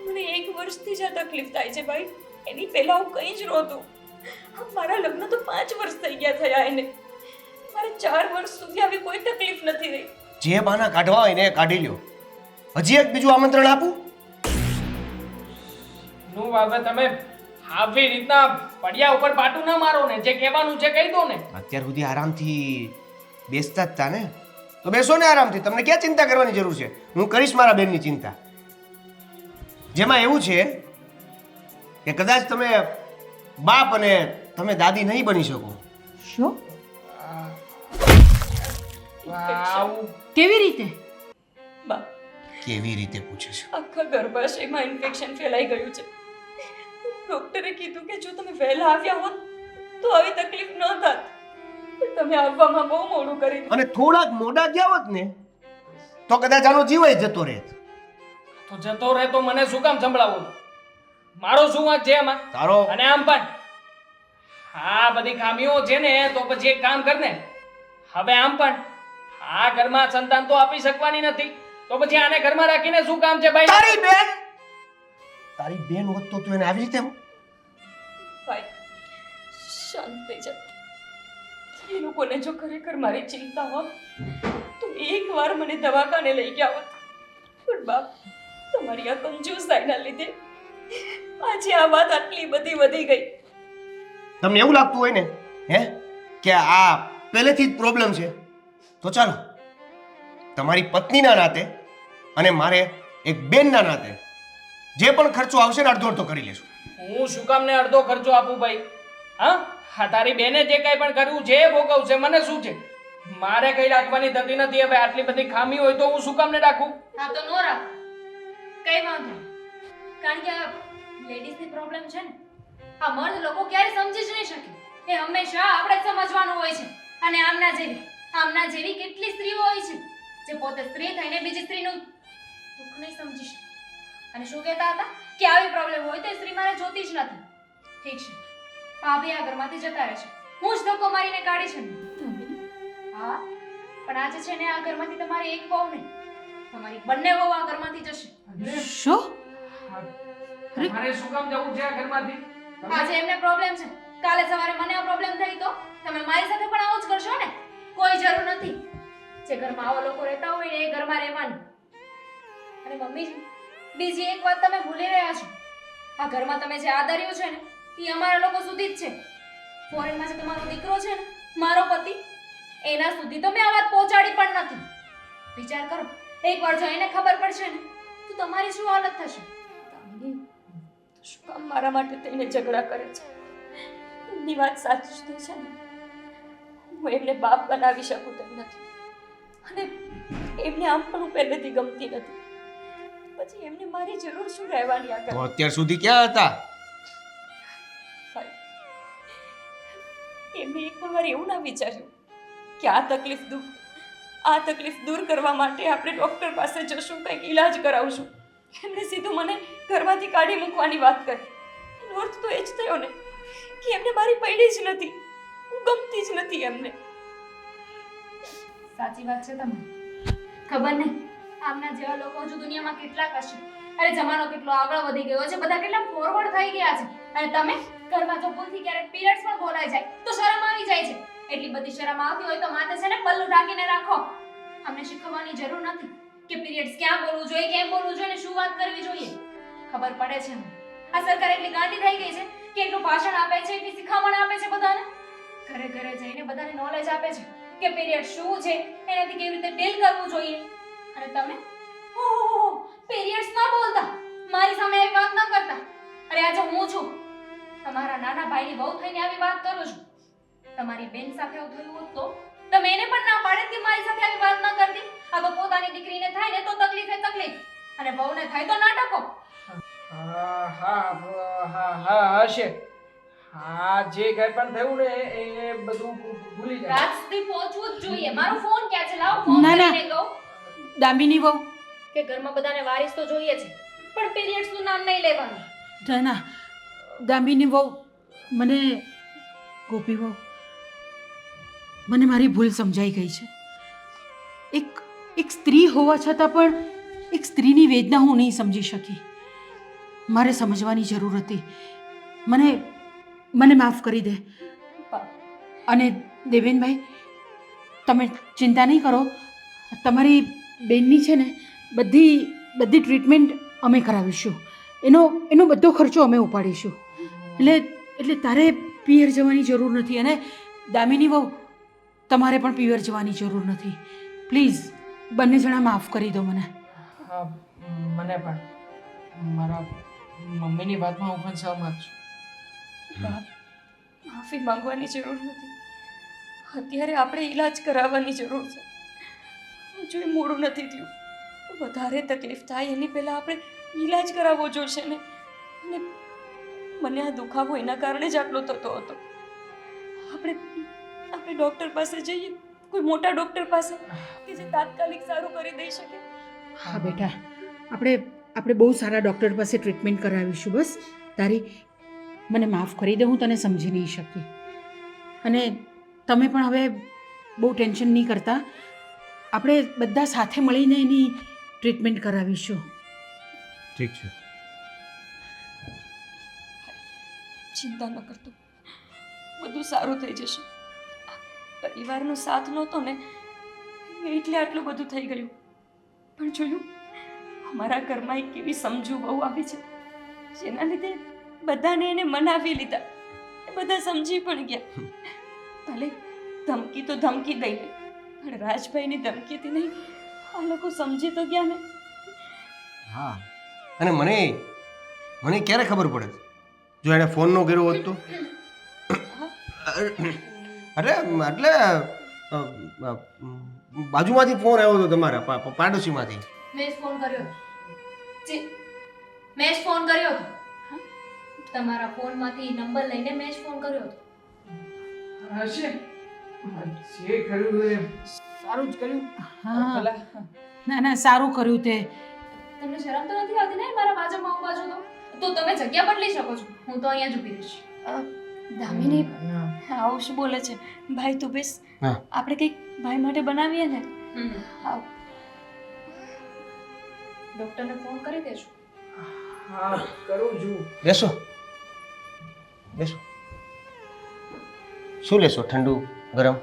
મને 1 વર્ષથી જ આ તકલીફ થાય છે ભાઈ. એની પહેલા હું કંઈ જ નહોતું. મારા લગ્ન તો 5 વર્ષ થઈ ગયા થયા એને. મારે 4 વર્ષ સુધી આવી કોઈ તકલીફ નથી રહી. જે બહાના કાઢવા હોય ને એ કાઢી લ્યો. હજી એક બીજું આમંત્રણ આપું? નું હવે તમે આવી રીતના પડ્યા ઉપર પાટું ના મારો ને. જે કહેવાનું છે કહી દો ને. અત્યાર સુધી આરામથી બેસતા જ તા ને, તો બેસો ને આરામથી. તમને ક્યાં ચિંતા કરવાની જરૂર છે? હું કરીશ મારા બેનની ચિંતા. જેમાં એવું છે કે કદાચ તમે બાપ અને તમે દાદી નહીં બની શકો. શું? આવું કેવી રીતે? બા, કેવી રીતે પૂછે છે? આખા ગર્ભાશયમાં ઇન્ફેક્શન ફેલાઈ ગયું છે. ડોક્ટરે કીધું કે જો તમે વહેલા આવ્યા હોત તો આવી તકલીફ ન થાત. પણ તમે આવવામાં બહુ મોડું કરી દીધું. અને થોડાક મોડા ગયા હોત ને તો કદાચ આનો જીવ જતો રહેત. તો જતો રહે તો મને શું કામ સંભળાવો? મારો શું વાંક છે એમાં? તારો અને આમ પણ આ બધી ખામીઓ છે ને, તો પછી એક કામ કર ને. હવે આમ પણ આ ઘરમાં સંતાન તો આપી શકવાની નથી, તો પછી આને ઘરમાં રાખીને શું કામ છે ભાઈ? તારી બેન હોત તો તું એને આવી રીતે ભાઈ, શાંત થઈ જા. એ લોકોને જો ખરેખર મારી ચિંતા હોત તો એકવાર મને દવાખાને લઈ ગયા હોત. પણ બાપ, તમારી આ કંજૂસાઈના લીધે આજે આ વાત આટલી બધી વધી ગઈ. તમને એવું લાગતું હોય ને કે આ પહેલેથી જ પ્રોબ્લેમ છે, તો ચાલો તમારી પત્નીના નાતે અને મારે એક બેનના નાતે જે પણ ખર્ચો આવશે ને અડધો અડધો કરી લેશું. હું શું કામ ને અડધો ખર્ચો આપું ભાઈ? હા, તારી બેને જે કઈ પણ કર્યું છે એ ભોગવશે. મને શું છે? મારે કઈ રાખવાની થતી નથી. હવે આટલી બધી ખામી હોય તો હું શું કામ ને રાખું? હા તો નો રાખ, કઈ વાંધો નહીં. કારણ કે આ લેડીઝની પ્રોબ્લેમ છે ને, આ મર્દ લોકો ક્યારે સમજી જ નહીં શકે. એ હંમેશા આપણે જ સમજવાનું હોય છે. અને આમના જેવી કેટલી સ્ત્રીઓ હોય છે જે પોતે સ્ત્રી થઈને બીજી સ્ત્રીનું દુઃખ નહીં સમજી શકે. અને શું કહેતા હતા કે આવી પ્રોબ્લેમ હોય તો એ સ્ત્રી મારે જોતી જ નથી. ઠીક છે, ભાભી આ ઘરમાંથી જતા રહેશે. હું જ ધક્કો મારીને કાઢી છે. હા, પણ આજે છે ને આ ઘરમાંથી તમારી એક વહુ નહીં, તમારી બંને વહુ આ ઘરમાંથી જશે. શું? મારે શું કામ જવું છે આ ઘરમાંથી? આજે એમને પ્રોબ્લેમ છે, કાલે સવારે મને આ પ્રોબ્લેમ થઈ તો તમે મારી સાથે પણ આવું જ કરશો ને. કોઈ જરૂર નથી. જે ઘરમાં આવા લોકો રહેતા હોય ને એ ઘરમાં રહેવાનું. અને મમ્મી, બીજી એક વાત તમે ભૂલી રહ્યા છો. આ ઘરમાં તમે જે આદર્યું છે ને એ અમારા લોકો સુધી જ છે. ફોરેનમાં જે તમારો દીકરો છે ને, મારો પતિ, એના સુધી તો મેં આ વાત પહોંચાડી પણ નથી. વિચાર કરો, એકવાર જો એને ખબર પડશે ને તો તમારી શું હાલત થશે? શું કામ મારા માટે થઈને ઝઘડા કરે છે? એમની વાત સાચી જ છે ને. હું એમને બાપ બનાવી શકું તેમ નથી. અને એમને આમ પણ હું પહેલેથી ગમતી નથી. પછી એમને મારી જરૂર શું રહેવાની? આ તો અત્યાર સુધી ક્યાં હતા? વાર એવું ના વિચાર્યું કે આ તકલીફ દૂર કરવા માટે આપણે ડૉક્ટર પાસે જશું, કંઈક ઈલાજ કરાવશું. એમણે સીધું મને ઘરમાંથી કાઢી મૂકવાની વાત કરી. એનો અર્થ તો એ જ થયો ને કે એમને મારી પૈડી જ નથી, હું ગમતી જ નથી એમને. સાચી વાત છે તમને. ખબર નહીં આમના જેવા લોકો હજુ દુનિયામાં કેટલાક હશે. અરે જમાનો કેટલો આગળ વધી ગયો છે, બધા કેટલા ફોરવર્ડ થઈ ગયા છે. અને તમે ઘરમાં જો ભૂલથી ક્યારેક પીરિયડ્સ પણ બોલાઈ જાય તો શરમ આવી જાય છે. એટલી બધી શરમ આવતી હોય તો માથે છે ને પલ્લું ઢાંકીને રાખો. અમને શીખવવાની જરૂર નથી કે પીરિયડ્સ ક્યાં બોલવું જોઈએ, કેમ બોલવું જોઈએ ને શું વાત કરવી જોઈએ. ખબર પડે છે મને. આ સરકાર એટલી ગાંડી થઈ ગઈ છે કે એટલું ભાષણ આપે છે, એટલી શિખામણ આપે છે બધાને. ઘરે ઘરે જઈને બધાને નોલેજ આપે છે કે પીરિયડ શું છે, એનાથી કેવી રીતે ડીલ કરવું જોઈએ. અને તમે ઓહો પીરિયડ્સ ના બોલતા, મારી સામે આવી વાત ના કરતા. અરે આજે હું છું તમારા નાના ભાઈની વહુ થઈને આવી વાત કરું છું. તમારી બેન સાથે એવું થયું હોત તો તમે એને પણ ના પાડે કે મારી સાથે આવી વાત ના કરતી. આ તો પોતાની દીકરીને થાય ને તો તકલીફ અને વહુને થાય તો નાટકો. હા હશે. હા જે કંઈ પણ થયું ને એ બધું ભૂલી જાય. રાત સુધી પહોંચવું જ જોઈએ. મારો ફોન ક્યાં છે? લાવો ફોન ના, ના. કરીને કહું દામિની વહુ, કે ઘરમાં બધાને વારિસ તો જોઈએ છે પણ પીરિયડ્સ નું નામ નહીં લેવાનું. ના ના દામિની વહુ, મને ગોપી વહુ, મને મારી ભૂલ સમજાઈ ગઈ છે. એક સ્ત્રી હોવા છતાં પણ એક સ્ત્રીની વેદના હું નહીં સમજી શકી. મારે સમજવાની જરૂર હતી. મને માફ કરી દે. અને દેવેનભાઈ, તમે ચિંતા નહીં કરો. તમારી બેનની છે ને બધી ટ્રીટમેન્ટ અમે કરાવીશું. એનો બધો ખર્ચો અમે ઉપાડીશું. એટલે તારે પિયર જવાની જરૂર નથી. અને દામિની વહુ, તમારે પણ પિયર જવાની જરૂર નથી. પ્લીઝ બંને જણા માફ કરી દો મને. હા મને પણ મારા મમ્મીની વાતમાં હું પણ સહમત છું. માફી માંગવાની જરૂર નથી. અત્યારે આપણે ઈલાજ કરાવવાની જરૂર છે. હજુ એ મોડું નથી થયું. વધારે તકલીફ થાય એની પહેલાં આપણે ઈલાજ કરાવવો જોઈશે ને. અને મને આ દુખાવો એના કારણે જ આટલો થતો હતો. આપણે ડૉક્ટર પાસે જઈએ, કોઈ મોટા ડૉક્ટર પાસે કે જે તાત્કાલિક સારું કરી દઈ શકે. હા બેટા, આપણે બહુ સારા ડૉક્ટર પાસે ટ્રીટમેન્ટ કરાવીશું. બસ તારી મને માફ કરી દે, હું તને સમજી નહીં શકી. અને તમે પણ હવે બહુ ટેન્શન નહીં કરતા. આપણે બધા સાથે મળીને એની ટ્રીટમેન્ટ કરાવીશું. ઠીક છે. ચિંતા ન કરતો, બધું સારું થઈ જશે. પરિવારનો સાથ નહોતો ને એટલે આટલું બધું થઈ ગયું. પણ જોયું, અમારા ઘરમાં એક એવી સમજુ બહુ આવી છે જેના લીધે બધાને એને મનાવી લીધા. એ બધા સમજી પણ ગયા. ભલે ધમકી તો ધમકી દઈને, પણ રાજભાઈની ધમકીથી નહીં, આ લોકો સમજી તો ગયા ને. હા, અને મને ક્યારે ખબર પડે જો એણે ફોન ન કર્યો હોત તો? અરે એટલે બાજુમાંથી ફોન આવ્યો હતો તમારા પાડોશીમાંથી. મેં જ ફોન કર્યો હતો. તમારા ફોનમાંથી નંબર લઈને મેં જ ફોન કર્યો હતો. હશે. જે કર્યું એ સારું જ કર્યું. હા ભલા. ના સારું કર્યું તે. તમને શરમ તો નથી આવતી ને મારા બાજુમાં ઊભા છો તો તમે જગ્યા બદલી શકો છો. હું તો અહીંયા જ ઊભી રહીશ. દામિની આવું શું બોલે છે? ભાઈ તું બેસ. હા. આપણે કંઈક ભાઈ માટે બનાવીએ ને. હા. ડોક્ટરને ફોન કરી દેજો. હા કરું છું. બેસો. શું લેશો? ઠંડુ ગરમ?